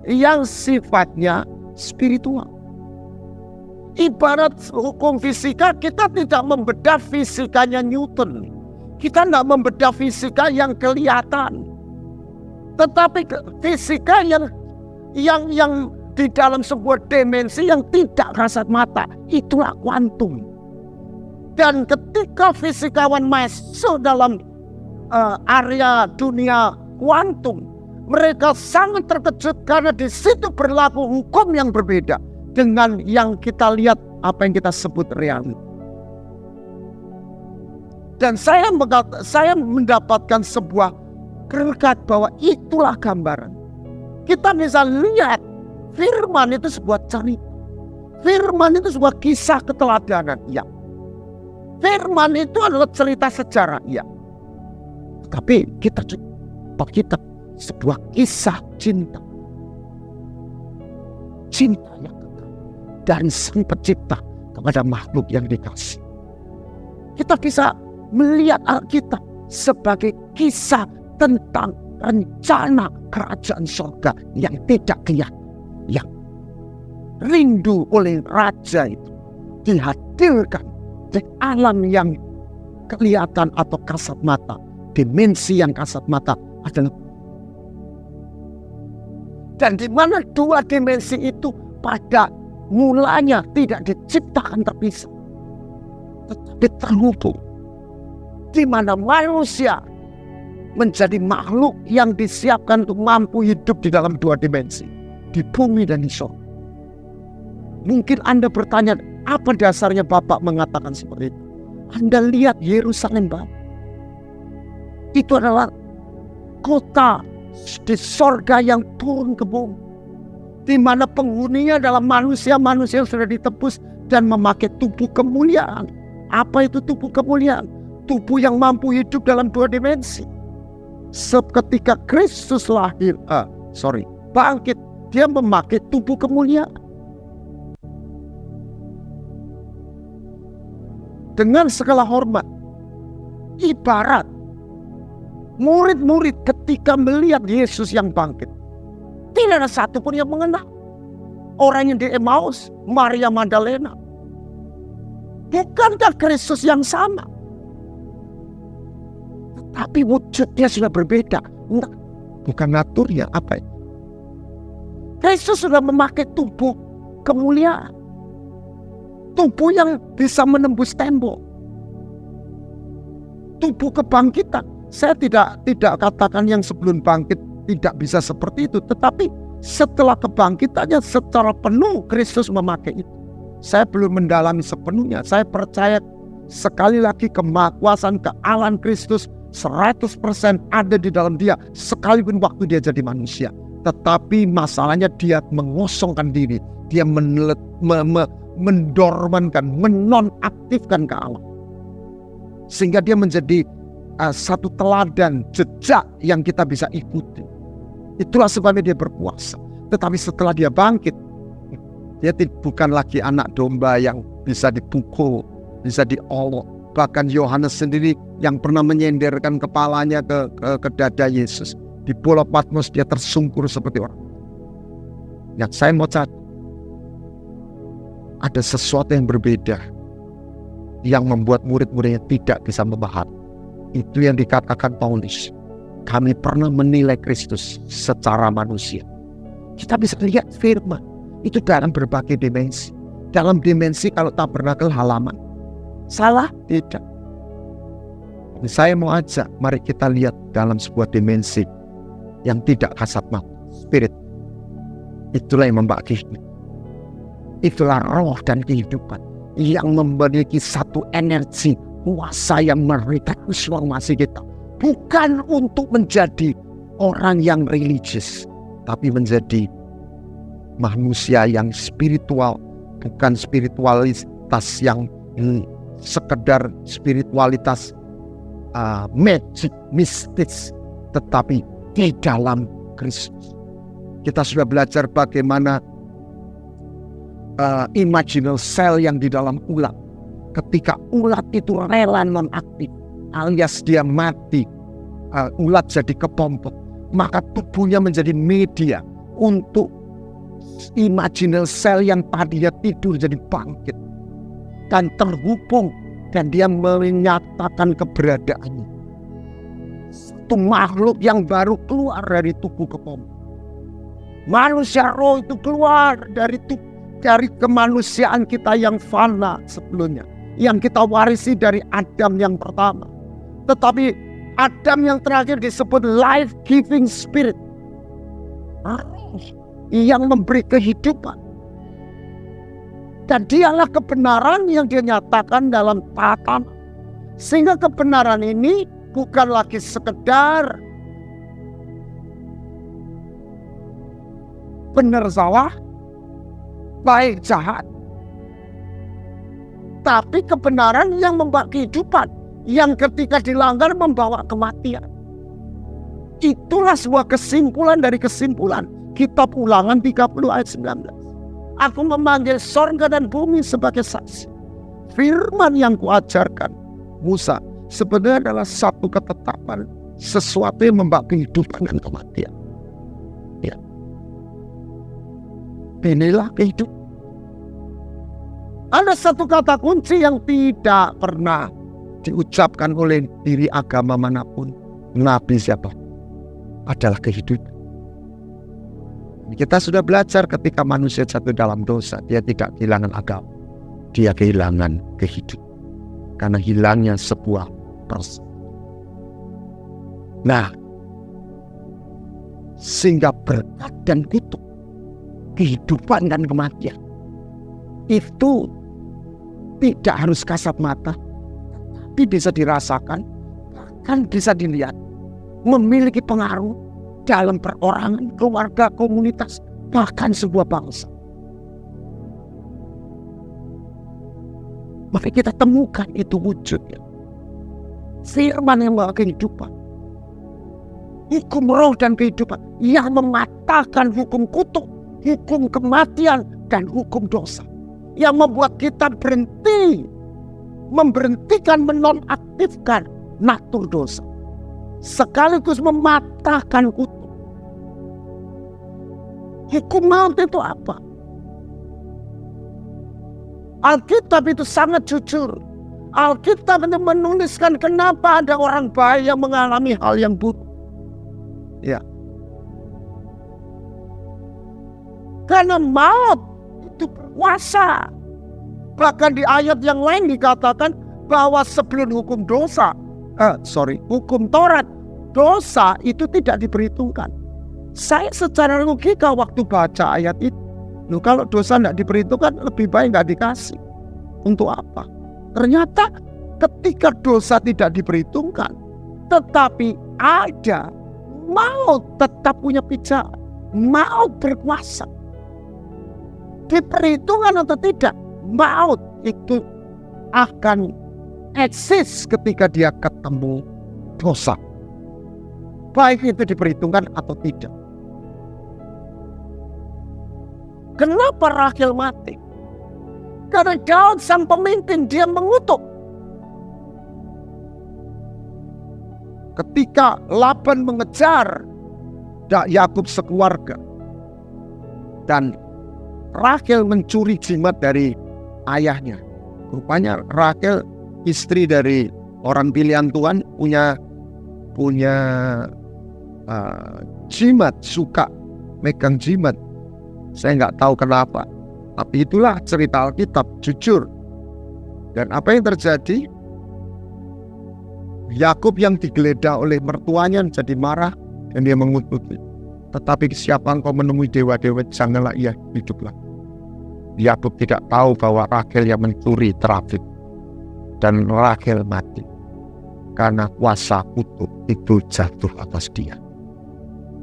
yang sifatnya spiritual. Ibarat hukum fisika, kita tidak membedah fisikanya Newton. Kita tidak membedah fisika yang kelihatan. Tetapi fisika yang di dalam sebuah dimensi yang tidak kasat mata, itulah kuantum. Dan ketika fisikawan masuk dalam area dunia kuantum, mereka sangat terkejut karena di situ berlaku hukum yang berbeda dengan yang kita lihat, apa yang kita sebut realita. Dan saya mendapatkan sebuah berkat bahwa itulah gambaran. Kita bisa lihat firman itu sebuah cerita. Firman itu sebuah kisah keteladanan, ya. Firman itu adalah cerita sejarah, ya. Tapi kita sebuah kisah cinta. Cinta yang kekal dari Sang Pencipta kepada makhluk yang dikasih. Kita bisa melihat Alkitab sebagai kisah tentang rencana kerajaan surga yang tidak kelihatan, yang rindu oleh raja itu dihadirkan di alam yang kelihatan atau kasat mata. Dimensi yang kasat mata adalah, dan di mana dua dimensi itu pada mulanya tidak diciptakan terpisah, tetapi terhubung. Di mana manusia menjadi makhluk yang disiapkan untuk mampu hidup di dalam dua dimensi, di bumi dan di surga. Mungkin Anda bertanya, apa dasarnya Bapak mengatakan seperti itu? Anda lihat Yerusalem Bapak. Itu adalah kota di sorga yang turun ke bumi, di mana penghuninya adalah manusia-manusia yang sudah ditebus dan memakai tubuh kemuliaan. Apa itu tubuh kemuliaan? Tubuh yang mampu hidup dalam dua dimensi. Seketika Kristus bangkit, dia memakai tubuh kemuliaan. Dengan segala hormat, ibarat murid-murid ketika melihat Yesus yang bangkit, tidak ada satu pun yang mengenal. Orang yang di Emmaus, Maria Magdalena, bukankah Kristus yang sama? Tetapi wujudnya sudah berbeda. Bukan naturnya, apa itu? Kristus sudah memakai tubuh kemuliaan, tubuh yang bisa menembus tembok, tubuh kebangkitan. Saya tidak katakan yang sebelum bangkit tidak bisa seperti itu, tetapi setelah kebangkitannya secara penuh Kristus memakai itu. Saya belum mendalami sepenuhnya. Saya percaya sekali lagi kemahakuasaan kealahan Kristus 100% ada di dalam dia sekalipun waktu dia jadi manusia. Tetapi masalahnya dia mengosongkan diri, dia mendormankan, menonaktifkan kealahan, sehingga dia menjadi satu teladan jejak yang kita bisa ikuti. Itulah sebabnya dia berpuasa. Tetapi setelah dia bangkit, dia bukan lagi anak domba yang bisa dipukul, bisa diolok. Bahkan Yohanes sendiri yang pernah menyenderkan kepalanya ke dada Yesus di Pulau Patmos, dia tersungkur seperti orang. Yang saya mau catat, ada sesuatu yang berbeda yang membuat murid-muridnya tidak bisa memahami. Itu yang dikatakan Paulus. Kami pernah menilai Kristus secara manusia. Kita bisa lihat firman itu dalam berbagai dimensi. Dalam dimensi kalau tabernakel halaman, salah? Tidak. Tapi saya mau ajak, mari kita lihat dalam sebuah dimensi yang tidak kasat mata, spirit. Itulah yang membawa kehidupan. Itulah roh dan kehidupan yang memiliki satu energi, kuasa yang meretransformasi kita. Bukan untuk menjadi orang yang religius, tapi menjadi manusia yang spiritual. Bukan spiritualitas yang sekedar spiritualitas magic, mistis, tetapi di dalam Kristus. Kita sudah belajar bagaimana imaginal cell yang di dalam ulat. Ketika ulat itu rela nonaktif, alias dia mati, ulat jadi kepompong, maka tubuhnya menjadi media untuk imaginal cell yang tadinya tidur jadi bangkit dan terhubung, dan dia menyatakan keberadaannya. Satu makhluk yang baru keluar dari tubuh kepompong. Manusia roh itu keluar dari kemanusiaan kita yang fana sebelumnya, yang kita warisi dari Adam yang pertama. Tetapi Adam yang terakhir disebut life-giving spirit, yang memberi kehidupan. Dan dialah kebenaran yang dinyatakan dalam tatanan. Sehingga kebenaran ini bukan lagi sekedar benar salah, baik jahat, tapi kebenaran yang membawa kehidupan, yang ketika dilanggar membawa kematian. Itulah sebuah kesimpulan dari kesimpulan Kitab Ulangan 30 ayat 19. Aku memanggil sorga dan bumi sebagai saksi. Firman yang kuajarkan Musa sebenarnya adalah satu ketetapan, sesuatu yang membawa kehidupan dan kematian. Ya. Inilah kehidupan. Ada satu kata kunci yang tidak pernah diucapkan oleh diri agama manapun, nabi siapa, adalah kehidupan. Kita sudah belajar ketika manusia jatuh dalam dosa, dia tidak kehilangan agama, dia kehilangan kehidupan karena hilangnya sebuah persen. Nah, sehingga berkat dan kutuk, kehidupan dan kematian itu tidak harus kasat mata, tapi bisa dirasakan, bahkan bisa dilihat, memiliki pengaruh dalam perorangan, keluarga, komunitas, bahkan sebuah bangsa. Maka kita temukan itu wujudnya. Firman yang membawa kehidupan, hukum roh dan kehidupan, yang mematahkan hukum kutuk, hukum kematian, dan hukum dosa, yang membuat kita berhenti, memberhentikan, menonaktifkan natur dosa, sekaligus mematahkan kutuk. Hukum maut itu apa? Alkitab itu sangat jujur. Alkitab itu menuliskan kenapa ada orang baik yang mengalami hal yang buruk. Ya. Karena maut itu berkuasa. Bahkan di ayat yang lain dikatakan bahwa sebelum hukum Taurat, dosa itu tidak diperhitungkan. Saya secara logika waktu baca ayat itu, kalau dosa tidak diperhitungkan, lebih baik tidak dikasih. Untuk apa? Ternyata ketika dosa tidak diperhitungkan, tetapi ada, maut tetap punya pijak, maut berkuasa. Diperhitungkan atau tidak, maut itu akan eksis ketika dia ketemu dosa, baik itu diperhitungkan atau tidak. Kenapa Rahel mati? Karena Daud sang pemimpin, dia mengutuk. Ketika Laban mengejar Yakub sekeluarga, dan Rahel mencuri jimat dari ayahnya. Rupanya Rahel, istri dari orang pilihan Tuhan, punya jimat, suka megang jimat. Saya nggak tahu kenapa, tapi itulah cerita Alkitab, jujur. Dan apa yang terjadi? Yakub yang digeledah oleh mertuanya jadi marah dan dia mengututi. Tetapi siapa engkau menemui dewa-dewa, janganlah ia hiduplah. Yakub tidak tahu bahwa Rahel yang mencuri terapit, dan Rahel mati karena kuasa kutuk itu jatuh atas dia.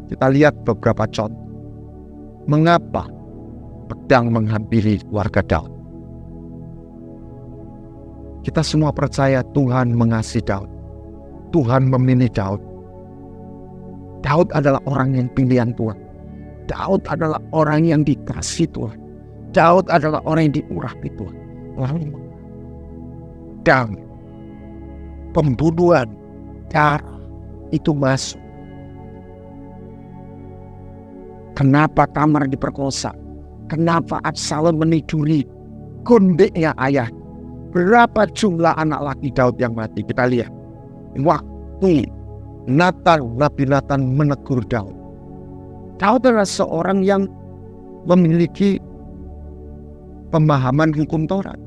Kita lihat beberapa contoh. Mengapa pedang menghampiri warga Daud? Kita semua percaya Tuhan mengasihi Daud. Tuhan memilih Daud. Daud adalah orang yang pilihan Tuhan. Daud adalah orang yang dikasih Tuhan. Daud adalah orang yang diurapi Tuhan. Lalu dan pembunuhan, darah itu masuk. Kenapa Tamar diperkosa? Kenapa Absalom meniduri gondeknya ayah? Berapa jumlah anak laki Daud yang mati? Kita lihat. Waktu Nabi Nathan menegur Daud. Daud adalah seorang yang memiliki pemahaman hukum Taurat.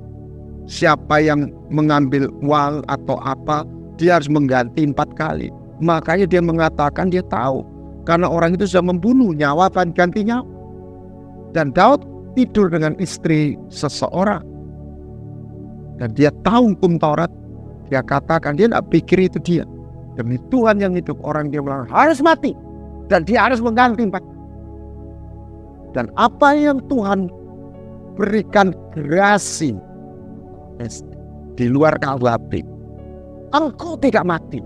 Siapa yang mengambil uang atau apa, dia harus mengganti 4 kali. Makanya dia mengatakan dia tahu, karena orang itu sudah membunuh, nyawa akan ganti nyawa. Dan Daud tidur dengan istri seseorang, dan dia tahu hukum Taurat. Dia katakan, dia tidak pikir itu dia. Demi Tuhan yang hidup, orang dia bilang harus mati, dan dia harus mengganti 4. Dan apa yang Tuhan berikan gerasi di luar KUHP, engkau tidak mati,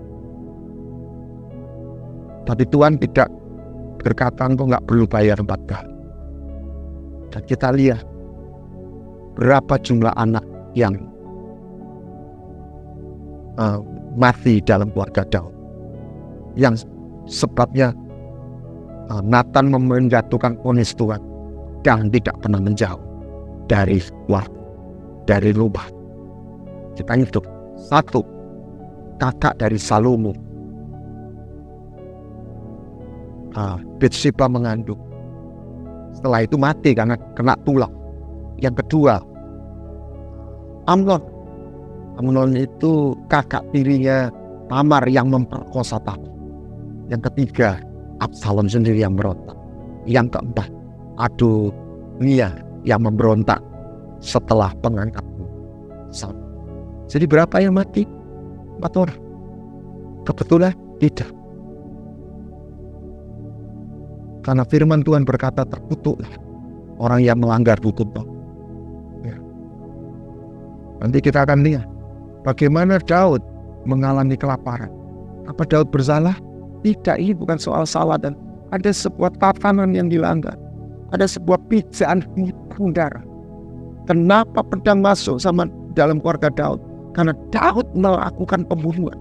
Tapi Tuhan tidak berkata engkau nggak perlu bayar 4 kali. Dan kita lihat berapa jumlah anak yang mati dalam keluarga Daud. Yang sebabnya Nathan menjatuhkan vonis Tuhan dan tidak pernah menjauh dari rumah. Kita hidup 1 kakak dari Salomo, Bathsheba mengandung. Setelah itu mati karena kena tulah. Yang kedua, Amnon itu kakak tirinya Tamar yang memperkosa Tamar. Yang ketiga, Absalom sendiri yang berontak. Yang keempat, Adonia yang memberontak setelah pengangkatan Saul. Jadi berapa yang mati? 4 orang. Kebetulan tidak. Karena firman Tuhan berkata terkutuklah orang yang melanggar hukum Tuhan. Ya. Nanti kita akan lihat bagaimana Daud mengalami kelaparan. Apa Daud bersalah? Tidak, ini bukan soal salah, dan ada sebuah tatanan yang dilanggar. Ada sebuah pijaan hitam darah. Kenapa pedang masuk sama dalam keluarga Daud? Karena Daud melakukan pembunuhan.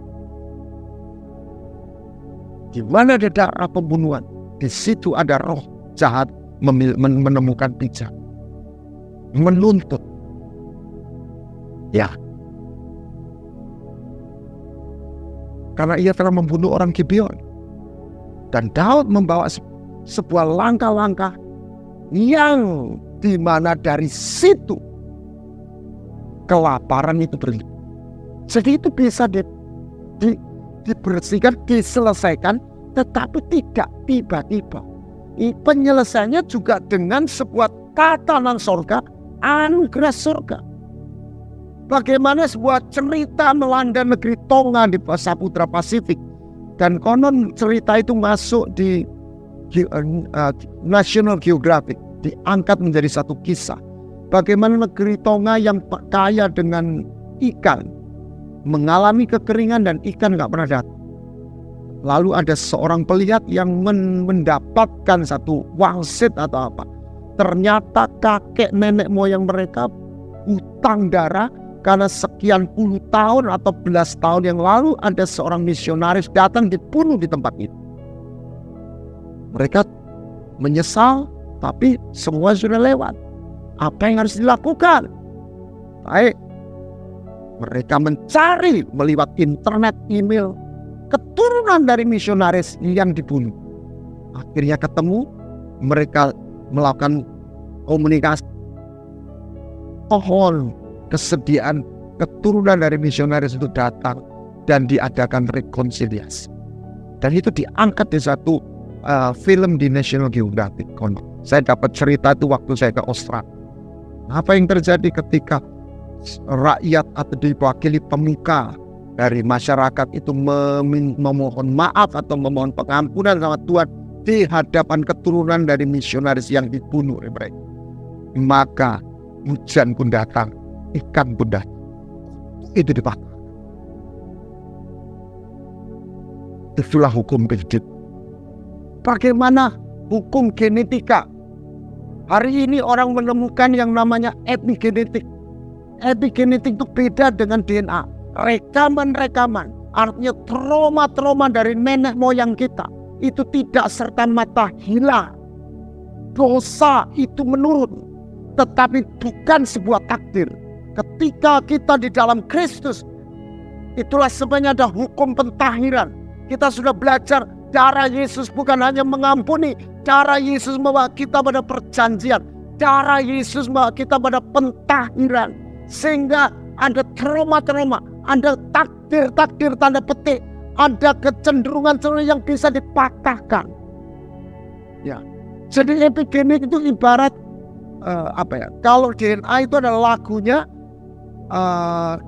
Di mana ada darah pembunuhan, di situ ada roh jahat menemukan pijak, menuntut. Ya, karena ia telah membunuh orang Gibeon. Dan Daud membawa sebuah langkah-langkah yang dimana dari situ kelaparan itu berhenti. Jadi itu bisa dibersihkan, diselesaikan, tetapi tidak tiba-tiba. Penyelesaiannya juga dengan sebuah tatanan surga, anugerah surga. Bagaimana sebuah cerita melanda negeri Tonga di Samudra Pasifik. Dan konon cerita itu masuk di National Geographic, diangkat menjadi satu kisah. Bagaimana negeri Tonga yang kaya dengan ikan mengalami kekeringan dan ikan nggak pernah datang. Lalu ada seorang pelihat yang mendapatkan satu wangsit atau apa. Ternyata kakek nenek moyang mereka hutang darah karena sekian puluh tahun atau belas tahun yang lalu ada seorang misionaris datang dibunuh di tempat itu. Mereka menyesal, tapi semua sudah lewat. Apa yang harus dilakukan? Baik, mereka mencari melewat internet, email, keturunan dari misionaris yang dibunuh. Akhirnya ketemu, mereka melakukan komunikasi. Mohon kesediaan keturunan dari misionaris itu datang dan diadakan rekonsiliasi. Dan itu diangkat di satu film di National Geographic. Saya dapat cerita itu waktu saya ke Australia. Apa yang terjadi ketika rakyat atau diwakili pemuka dari masyarakat itu memohon maaf atau memohon pengampunan sama Tuhan di hadapan keturunan dari misionaris yang dibunuh oleh mereka. Maka hujan pun datang, ikan pun datang. Itu dipatah. Itulah hukum hidup. Bagaimana hukum genetika? Hari ini orang menemukan yang namanya epigenetik. Epigenetik itu beda dengan DNA. Rekaman-rekaman, artinya trauma-trauma dari nenek moyang kita itu tidak serta-merta hilang. Dosa itu menurun, tetapi bukan sebuah takdir. Ketika kita di dalam Kristus, itulah sebenarnya ada hukum pentahiran. Kita sudah belajar darah Yesus bukan hanya mengampuni, darah Yesus membawa kita pada perjanjian, darah Yesus membawa kita pada pentahiran. Sehingga ada trauma-trauma, ada takdir-takdir tanda petik, ada kecenderungan yang bisa dipatahkan. Ya, jadi epigenetik itu ibarat kalau DNA itu adalah lagunya,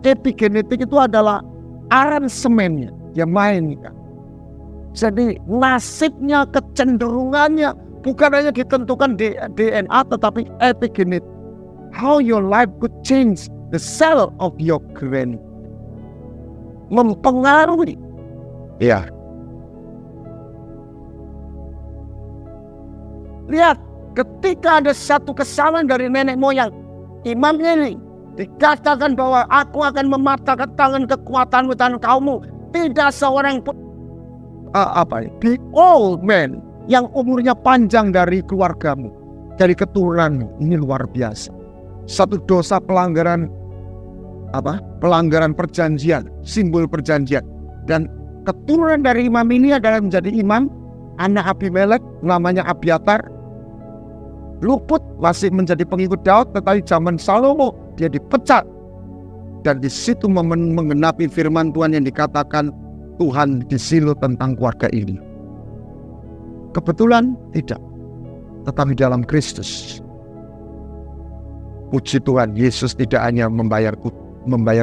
epigenetik itu adalah aransemennya yang mainkan. Jadi nasibnya, kecenderungannya bukan hanya ditentukan DNA tetapi epigenetik. How your life could change the cell of your brain. Mempengaruhi. Ya. Lihat, ketika ada satu kesalahan dari nenek moyang, imam ini dikatakan bahwa aku akan mematahkan tangan kekuatanmu dan kaummu. Tidak seorang pun the old man yang umurnya panjang dari keluargamu, dari keturunanmu. Ini luar biasa. Satu dosa pelanggaran perjanjian, simbol perjanjian. Dan keturunan dari imam ini adalah menjadi imam anak Abimelek, namanya Abiatar. Luput, masih menjadi pengikut Daud, tetapi zaman Salomo dia dipecat. Dan di situ menggenapi firman Tuhan yang dikatakan Tuhan di Silo tentang keluarga ini. Kebetulan tidak, tetapi dalam Kristus, puji Tuhan, Yesus tidak hanya membayar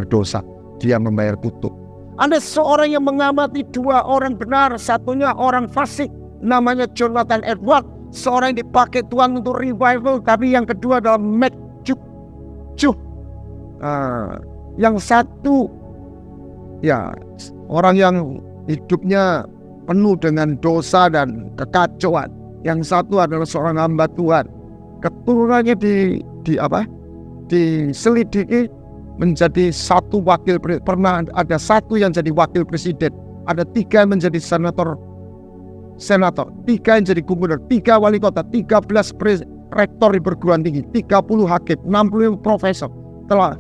dosa, dia membayar kutuk. Ada seorang yang mengamati dua orang benar, satunya orang fasik, namanya Jonathan Edward, seorang yang dipakai Tuhan untuk revival, tapi yang kedua adalah McJuh. Yang satu ya orang yang hidupnya penuh dengan dosa dan kekacauan. Yang satu adalah seorang hamba Tuhan. Keturunannya diselidiki menjadi satu wakil, pernah ada satu yang jadi wakil presiden, ada 3 yang menjadi senator, 3 yang jadi gubernur, 3 wali kota, 13 rektor di perguruan tinggi, 30 hakim, 60 profesor, telah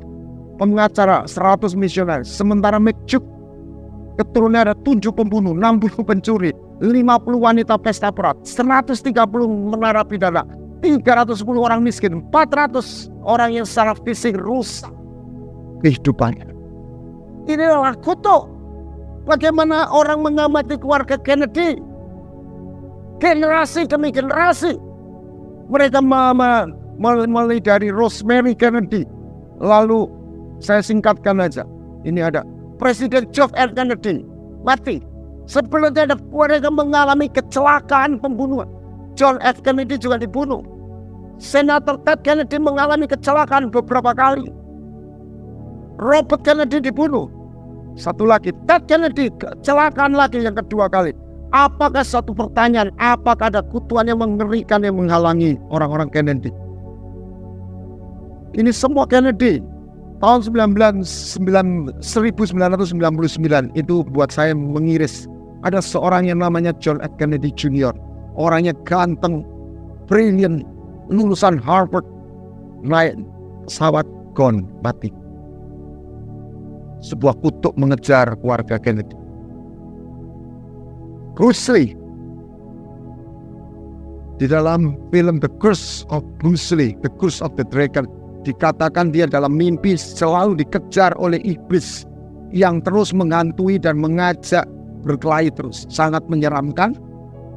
pengacara, 100 misionaris. Sementara McJuh keturunannya ada 7 pembunuh, 60 pencuri, 50 wanita pesta pora, 130 narapidana, 310 orang miskin, 400 orang yang secara fisik rusak kehidupannya. Ini adalah kutuk. Bagaimana orang mengamati keluarga Kennedy, generasi demi generasi. Mereka mulai dari Rosemary Kennedy, lalu saya singkatkan aja, ini ada Presiden John F. Kennedy mati. Sebelumnya ada mereka mengalami kecelakaan pembunuhan. John F. Kennedy juga dibunuh. Senator Ted Kennedy mengalami kecelakaan beberapa kali. Robert Kennedy dibunuh. Satu lagi, Ted Kennedy kecelakaan lagi yang kedua kali. Apakah satu pertanyaan, apakah ada kutuan yang mengerikan yang menghalangi orang-orang Kennedy? Ini semua Kennedy. Tahun 1999 itu buat saya mengiris. Ada seorang yang namanya John F. Kennedy Jr. Orangnya ganteng, brilliant, lulusan Harvard, naik pesawat gone, mati. Sebuah kutuk mengejar keluarga Kennedy. Bruce Lee, di dalam film The Curse of Bruce Lee, The Curse of the Dragon, dikatakan dia dalam mimpi selalu dikejar oleh iblis yang terus menghantui dan mengajak berkelahi terus. Sangat menyeramkan,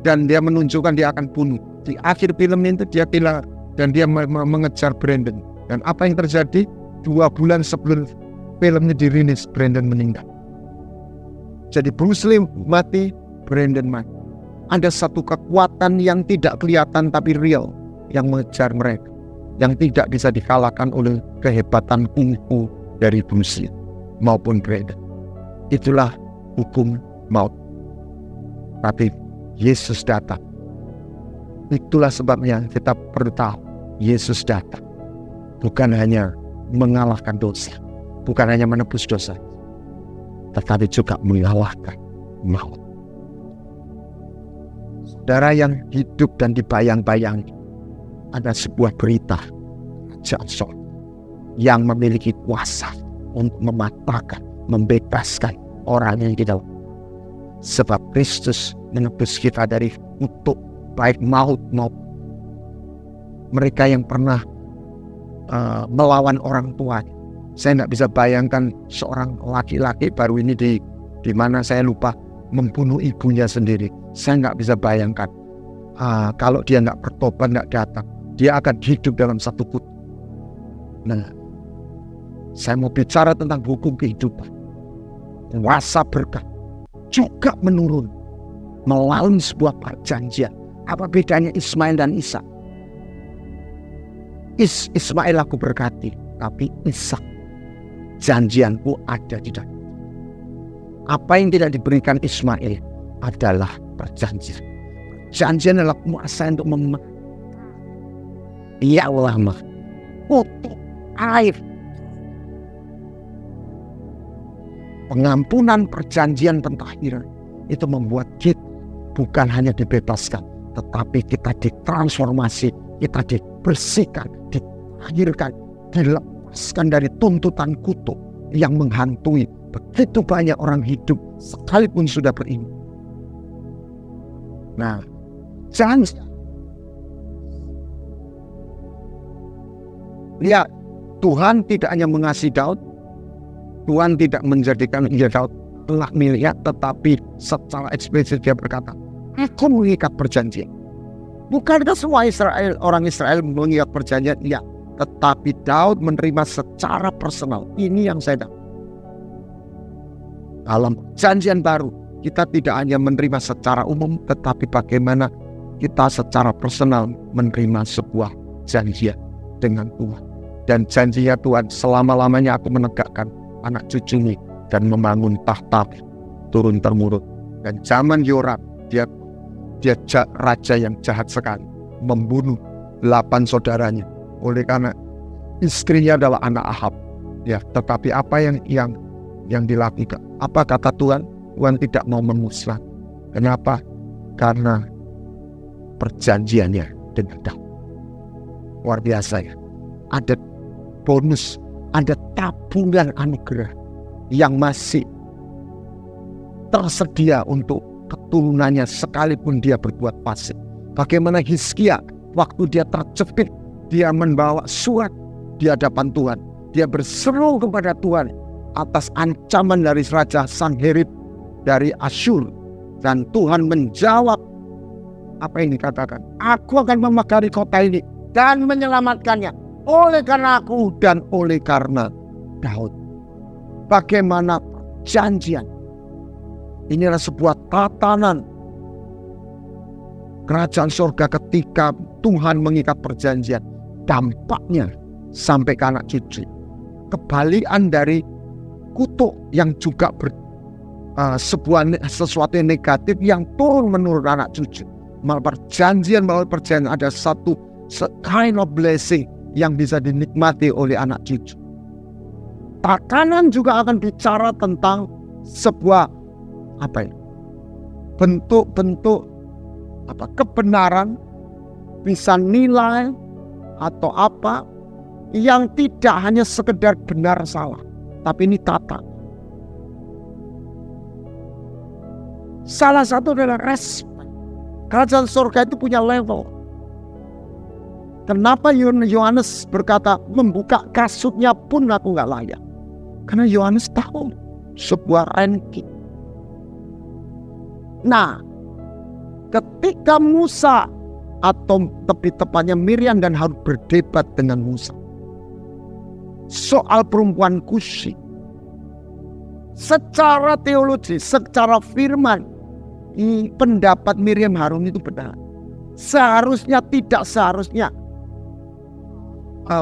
dan dia menunjukkan dia akan bunuh. Di akhir film itu dia gila dan dia mengejar Brandon. Dan apa yang terjadi? 2 bulan sebelum filmnya dirilis, Brandon meninggal. Jadi Bruce Lee mati, Brandon mati. Ada satu kekuatan yang tidak kelihatan tapi real yang mengejar mereka, yang tidak bisa dikalahkan oleh kehebatan kungfu dari Bruce Lee maupun Brandon. Itulah hukum maut. Tapi Yesus datang. Itulah sebabnya kita perlu tahu, Yesus datang bukan hanya mengalahkan dosa, bukan hanya menebus dosa, tetapi juga mengalahkan maut. Saudara yang hidup dan dibayang-bayang, ada sebuah berita Kerajaan Sorga yang memiliki kuasa untuk mematahkan, membebaskan orang yang di dalam. Sebab Kristus menebus kita dari kutuk, baik maut maupun mereka yang pernah melawan orang tua. Saya tidak bisa bayangkan seorang laki-laki baru ini di mana saya lupa membunuh ibunya sendiri. Saya nggak bisa bayangkan kalau dia nggak bertobat, nggak datang, dia akan hidup dalam satu kutuk. Nah, saya mau bicara tentang hukum kehidupan. Kuasa berkat juga menurun melalui sebuah perjanjian. Apa bedanya Ismail dan Ishak? Ismail aku berkati, tapi Ishak janjianku ada di dalam. Apa yang tidak diberikan Ismail adalah perjanjian. Perjanjian adalah kuasa untuk Ya ulama, kutuk air. Pengampunan perjanjian pentahiran itu membuat kita bukan hanya dibebaskan, tetapi kita ditransformasi, kita dibersihkan, ditahirkan, dilepaskan dari tuntutan kutuk yang menghantui begitu banyak orang hidup sekalipun sudah beriman. Nah, janji. Lihat, Tuhan tidak hanya mengasihi Daud, Tuhan tidak menjadikan Daud telah miliknya, tetapi secara eksplisit dia berkata, aku mengikat perjanjian. Bukankah semua orang Israel mengikat perjanjian? Ya, tetapi Daud menerima secara personal. Ini yang saya dapat. Dalam perjanjian baru, kita tidak hanya menerima secara umum, tetapi bagaimana kita secara personal menerima sebuah janjian dengan Tuhan. Dan janjinya Tuhan, selama-lamanya aku menegakkan anak cucunya dan membangun tahta turun-temurun. Dan zaman Yoram, dia raja yang jahat sekali, membunuh 8 saudaranya. Oleh karena istrinya adalah anak Ahab. Ya, tetapi apa yang dilakukan? Apa kata Tuhan? Tuhan tidak mau memusnahkan. Kenapa? Karena perjanjiannya dengan Daud. Luar biasa ya. Ada bonus, ada tabungan anugerah yang masih tersedia untuk keturunannya sekalipun dia berbuat fasik. Bagaimana Hizkia waktu dia terjepit, dia membawa surat di hadapan Tuhan. Dia berseru kepada Tuhan atas ancaman dari Raja Sanherib dari Asyur. Dan Tuhan menjawab apa yang dikatakan, aku akan memagari kota ini dan menyelamatkannya oleh karena aku dan oleh karena Daud. Bagaimana perjanjian? Ini adalah sebuah tatanan kerajaan surga ketika Tuhan mengikat perjanjian. Dampaknya sampai ke anak cucu. Kebalikan dari kutuk yang juga sesuatu yang negatif yang turun menurun anak cucu. Melalui perjanjian ada satu kind of blessing yang bisa dinikmati oleh anak cucu. Tatanan juga akan bicara tentang sebuah bentuk-bentuk kebenaran, bisa nilai atau apa yang tidak hanya sekedar benar salah, tapi ini tata. Salah satu adalah respect. Kerajaan surga itu punya level. Kenapa Yohanes berkata membuka kasutnya pun aku gak layak? Karena Yohanes tahu sebuah ranking. Nah, ketika Musa atau lebih tepatnya Miriam dan Harun berdebat dengan Musa soal perempuan Kusi, secara teologi, secara firman, pendapat Miriam Harun itu benar. Tidak seharusnya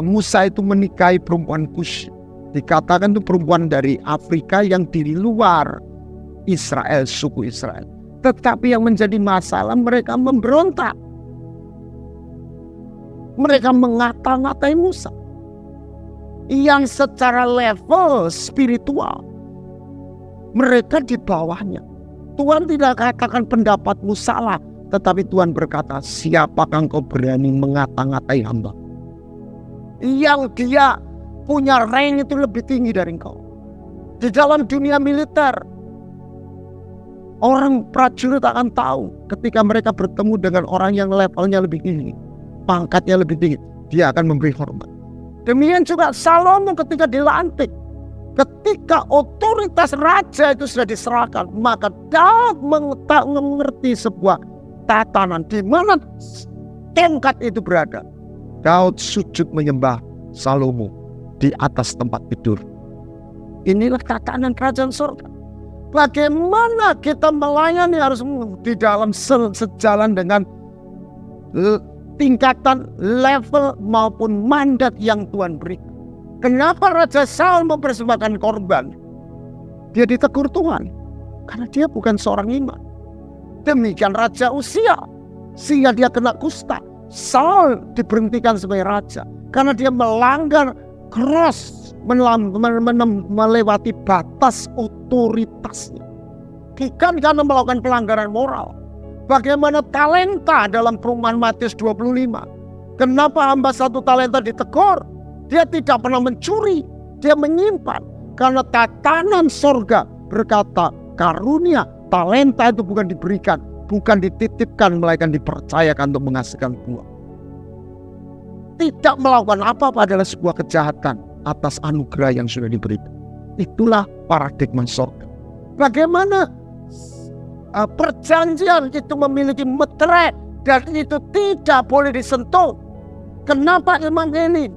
Musa itu menikahi perempuan Kusi. Dikatakan itu perempuan dari Afrika yang di luar Israel, suku Israel. Tetapi yang menjadi masalah, mereka memberontak. Mereka mengata-ngatai Musa yang secara level spiritual mereka di bawahnya. Tuhan tidak katakan pendapatmu salah, tetapi Tuhan berkata, siapakah engkau berani mengata-ngatai hamba yang dia punya rank itu lebih tinggi dari engkau. Di dalam dunia militer, orang prajurit akan tahu ketika mereka bertemu dengan orang yang levelnya lebih tinggi, pangkatnya lebih tinggi, dia akan memberi hormat. Demikian juga Salomo ketika dilantik, ketika otoritas raja itu sudah diserahkan, maka Daud mengerti sebuah tatanan di mana tongkat itu berada. Daud sujud menyembah Salomo di atas tempat tidur. Inilah tatanan kerajaan surga. Bagaimana kita melayani harus di dalam sejalan dengan tingkatan, level maupun mandat yang Tuhan berikan. Kenapa Raja Saul mempersembahkan korban? Dia ditegur Tuhan karena dia bukan seorang iman. Demikian Raja Usia, sehingga dia kena kusta. Saul diberhentikan sebagai raja karena dia melanggar melewati batas otoritasnya, bukan karena melakukan pelanggaran moral. Bagaimana talenta dalam perumpamaan Matius 25? Kenapa hamba 1 talenta ditegur? Dia tidak pernah mencuri, dia menyimpan. Karena tatanan sorga berkata, karunia talenta itu bukan diberikan, bukan dititipkan, melainkan dipercayakan untuk menghasilkan buah. Tidak melakukan apa-apa adalah sebuah kejahatan atas anugerah yang sudah diberikan. Itulah paradigma sorga. Bagaimana perjanjian itu memiliki meterai dan itu tidak boleh disentuh. Kenapa iman ini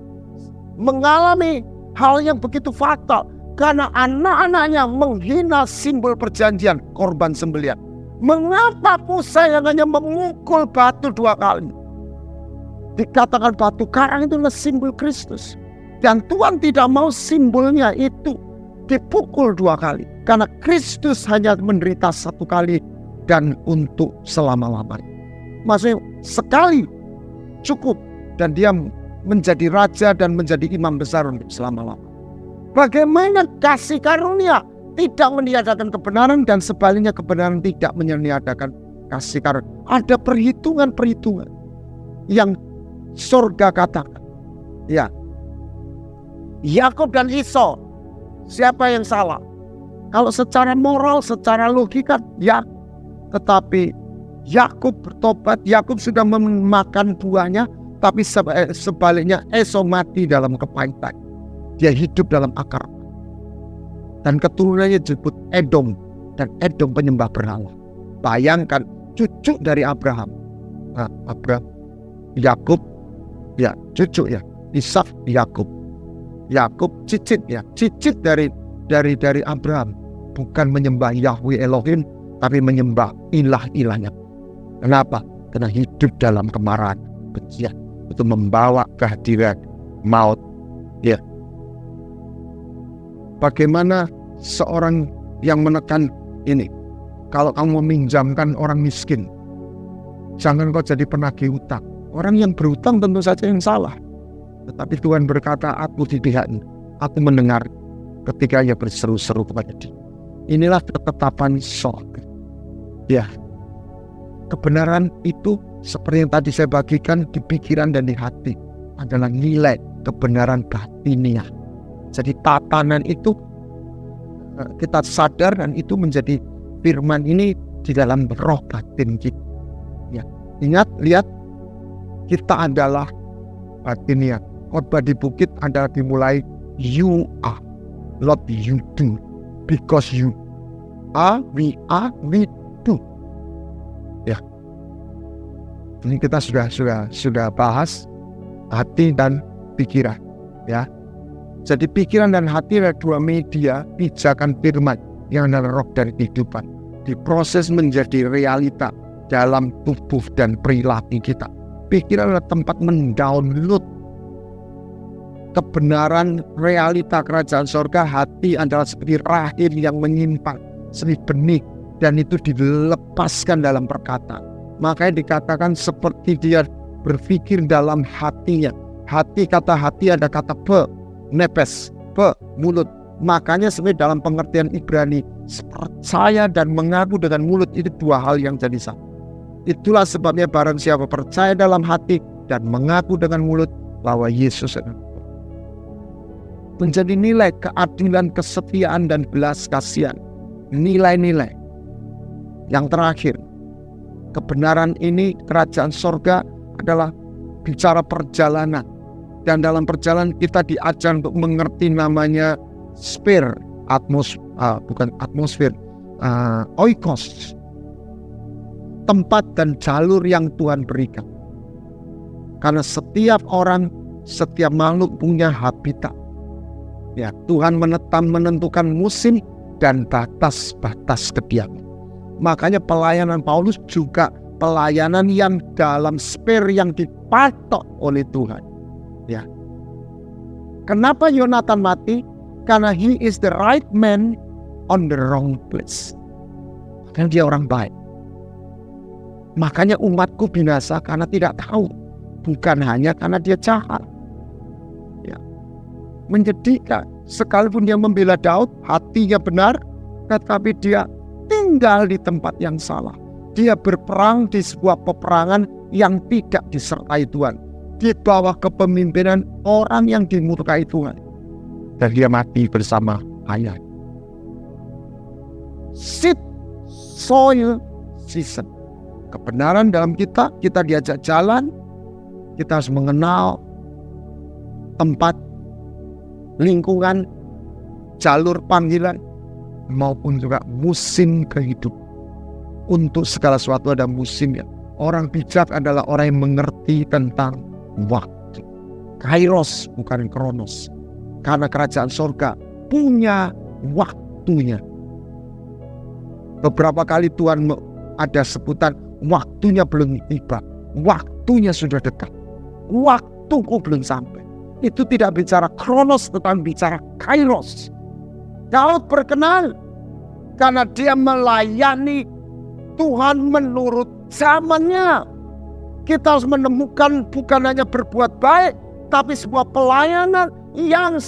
mengalami hal yang begitu fatal? Karena anak-anaknya menghina simbol perjanjian, korban sembelihan. Mengapa Musa yang hanya memukul batu 2 kali? Dikatakan batu karang itu adalah simbol Kristus. Dan Tuhan tidak mau simbolnya itu dipukul 2 kali. Karena Kristus hanya menderita 1 kali dan untuk selama-lamanya. Maksudnya sekali cukup dan dia menjadi raja dan menjadi imam besar untuk selama-lamanya. Bagaimana kasih karunia tidak meniadakan kebenaran dan sebaliknya kebenaran tidak meniadakan kasih karunia. Ada perhitungan-perhitungan yang surga katakan. Ya, Yakub dan Esau, siapa yang salah? Kalau secara moral, secara logika, ya. Tetapi Yakub bertobat, Yakub sudah memakan buahnya, tapi sebaliknya Esau mati dalam kepahitan. Dia hidup dalam akar. Dan keturunannya disebut Edom. Dan Edom penyembah berhala. Bayangkan cucu dari Abraham. Nah, Abraham, Yakub, ya cucu ya, Ishak, Yakub. Yakub cicit ya, cicit dari Abraham. Bukan menyembah Yahweh Elohim, tapi menyembah ilah-ilahnya. Kenapa? Karena hidup dalam kemarahan, kebencian. Itu membawa kehadiran maut. Ya. Bagaimana seorang yang menekan ini? Kalau kamu meminjamkan orang miskin, jangan kau jadi penagih utang. Orang yang berutang tentu saja yang salah. Tetapi Tuhan berkata, aku di pihaknya. Aku mendengar ketika ia berseru-seru kepada dia. Inilah ketetapan sorga. Ya, kebenaran itu seperti yang tadi saya bagikan di pikiran dan di hati adalah nilai kebenaran batiniah. Jadi tatanan itu kita sadar dan itu menjadi firman ini di dalam roh batin kita. Ya, ingat, lihat, kita adalah batiniah. Khotbah di bukit adalah dimulai you are, not you do. Because you are, we do. Ya, ini kita sudah bahas hati dan pikiran. Ya, jadi pikiran dan hati adalah 2 media pijakan firman yang adalah roh dari kehidupan. Diproses menjadi realita dalam tubuh dan perilaku kita. Pikiran adalah tempat mendownload kebenaran realita kerajaan sorga. Hati adalah seperti rahim yang menyimpan seni benih dan itu dilepaskan dalam perkataan. Makanya dikatakan seperti dia berpikir dalam hatinya. Hati, kata hati ada kata nepes, mulut. Makanya sebenarnya dalam pengertian Ibrani, percaya dan mengaku dengan mulut itu 2 hal yang jadi satu. Itulah sebabnya barang siapa percaya dalam hati dan mengaku dengan mulut bahwa Yesus adalah menjadi nilai keadilan, kesetiaan dan belas kasihan. Nilai-nilai yang terakhir, kebenaran ini kerajaan sorga adalah bicara perjalanan. Dan dalam perjalanan kita diajar untuk mengerti namanya oikos, tempat dan jalur yang Tuhan berikan. Karena setiap orang, setiap makhluk punya habitat. Ya, Tuhan menentukan musim dan batas-batas kediaman. Makanya pelayanan Paulus juga pelayanan yang dalam sphere yang dipatok oleh Tuhan. Ya. Kenapa Yonatan mati? Karena he is the right man on the wrong place. Karena dia orang baik. Makanya umatku binasa karena tidak tahu bukan hanya karena dia jahat. Ya. Menyedihkan, sekalipun dia membela Daud, hatinya benar, tetapi dia tinggal di tempat yang salah. Dia berperang di sebuah peperangan yang tidak disertai Tuhan, di bawah kepemimpinan orang yang dimurkai Tuhan, dan dia mati bersama ayah. Seed, soil, season. Kebenaran dalam kita diajak jalan, kita harus mengenal tempat, lingkungan, jalur panggilan, maupun juga musim kehidupan. Untuk segala sesuatu ada musimnya. Orang bijak adalah orang yang mengerti tentang waktu. Kairos bukan kronos. Karena kerajaan surga punya waktunya. Beberapa kali Tuhan ada sebutan waktunya belum tiba, waktunya sudah dekat, waktuku belum sampai. Itu tidak bicara kronos, tetapi bicara kairos. Daud berkenan karena dia melayani Tuhan menurut zamannya. Kita harus menemukan bukan hanya berbuat baik, tapi sebuah pelayanan yang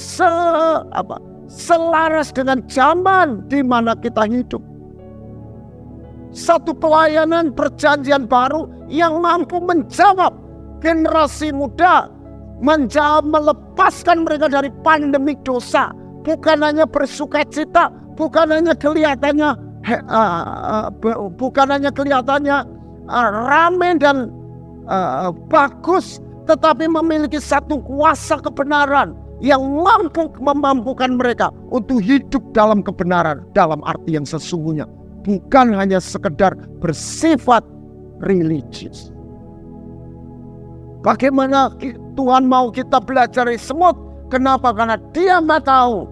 selaras dengan zaman di mana kita hidup. Satu pelayanan perjanjian baru yang mampu menjawab generasi muda, melepaskan mereka dari pandemi dosa. Bukan hanya bersukacita, bukan hanya kelihatannya ramai dan bagus, tetapi memiliki satu kuasa kebenaran yang memampukan mereka untuk hidup dalam kebenaran, dalam arti yang sesungguhnya. Bukan hanya sekedar bersifat religius. Bagaimana Tuhan mau kita belajar dari semut? Kenapa? Karena dia nggak tahu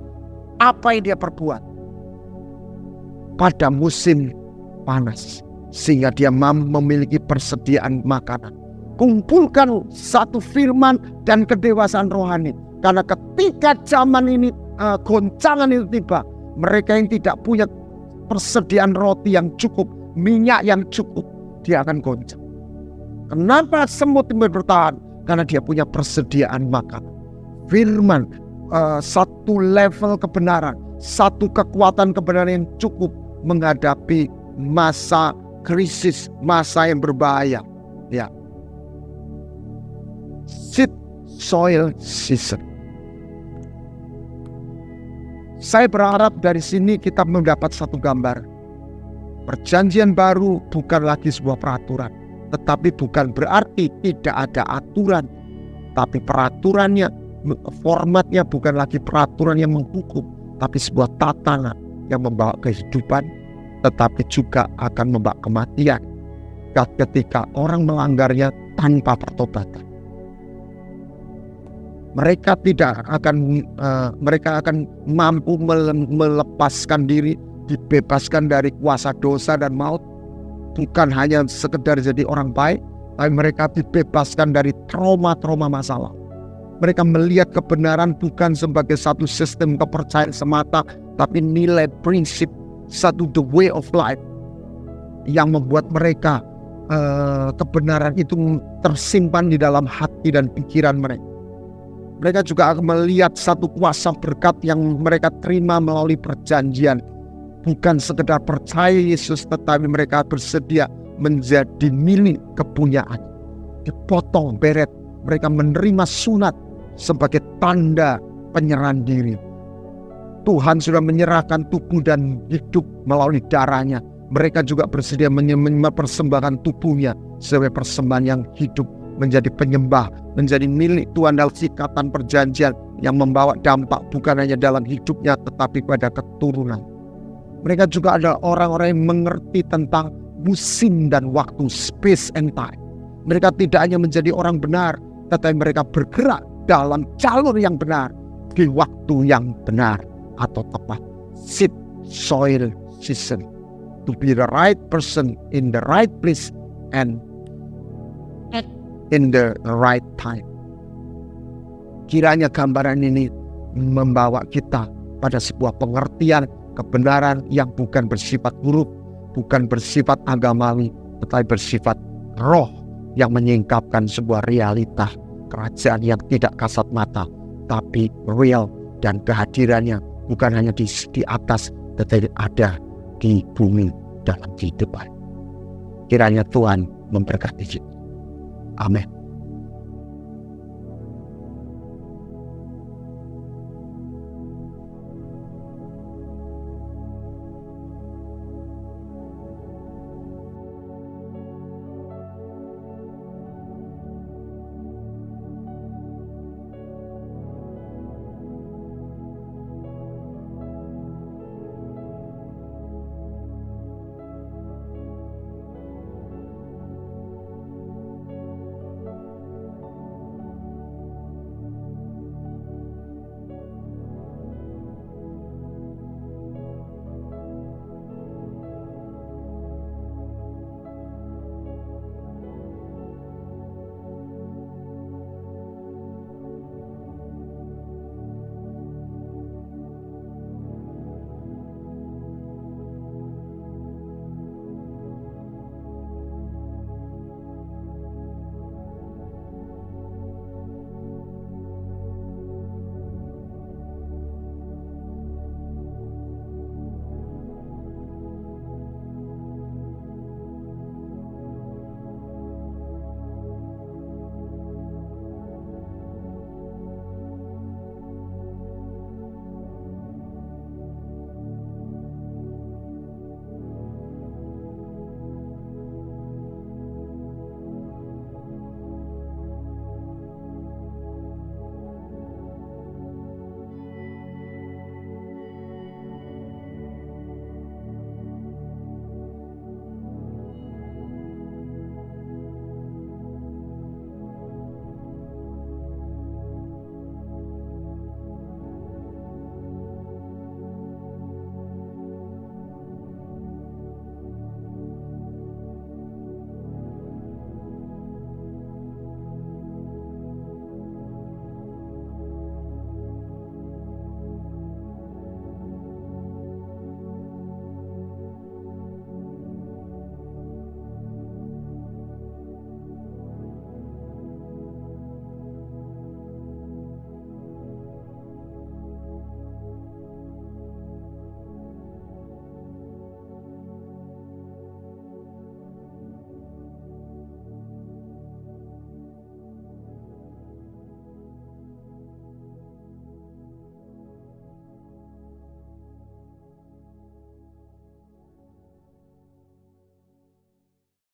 apa yang dia perbuat pada musim panas, sehingga dia memiliki persediaan makanan. Kumpulkan satu firman dan kedewasaan rohani. Karena ketika zaman ini goncangan itu tiba, mereka yang tidak punya persediaan roti yang cukup, minyak yang cukup, dia akan goncang. Kenapa semut ini bertahan? Karena dia punya persediaan makanan. Firman, satu level kebenaran, satu kekuatan kebenaran yang cukup menghadapi masa krisis, masa yang berbahaya. Ya. Seed, soil, season. Saya berharap dari sini kita mendapat satu gambar. Perjanjian baru bukan lagi sebuah peraturan, tetapi bukan berarti tidak ada aturan, tapi peraturannya, formatnya bukan lagi peraturan yang menghukum, tapi sebuah tatanan yang membawa kehidupan, tetapi juga akan membawa kematian ketika orang melanggarnya tanpa pertobatan. Mereka akan mampu melepaskan diri, dibebaskan dari kuasa dosa dan maut. Bukan hanya sekedar jadi orang baik, tapi mereka dibebaskan dari trauma-trauma masa lalu. Mereka melihat kebenaran bukan sebagai satu sistem kepercayaan semata, tapi nilai prinsip, satu the way of life yang membuat mereka kebenaran itu tersimpan di dalam hati dan pikiran mereka. Mereka juga akan melihat satu kuasa berkat yang mereka terima melalui perjanjian. Bukan sekedar percaya Yesus, tetapi mereka bersedia menjadi milik kepunyaan. Dipotong beret, mereka menerima sunat sebagai tanda penyerahan diri. Tuhan sudah menyerahkan tubuh dan hidup melalui darahnya. Mereka juga bersedia mempersembahkan tubuhnya sebagai persembahan yang hidup, menjadi penyembah, menjadi milik Tuhan dalam ikatan perjanjian yang membawa dampak bukan hanya dalam hidupnya tetapi pada keturunan. Mereka juga ada orang-orang yang mengerti tentang musim dan waktu, space and time. Mereka tidak hanya menjadi orang benar, tetapi mereka bergerak dalam jalur yang benar di waktu yang benar atau tepat. Seed, soil, season. To be the right person in the right place and in the right time. Kiranya gambaran ini membawa kita pada sebuah pengertian kebenaran yang bukan bersifat huruf, bukan bersifat agamawi, tetapi bersifat roh, yang menyingkapkan sebuah realita kerajaan yang tidak kasat mata, tapi real, dan kehadirannya bukan hanya di atas, tetapi ada di bumi dalam kehidupan. Kiranya Tuhan memberkati kita. Amin.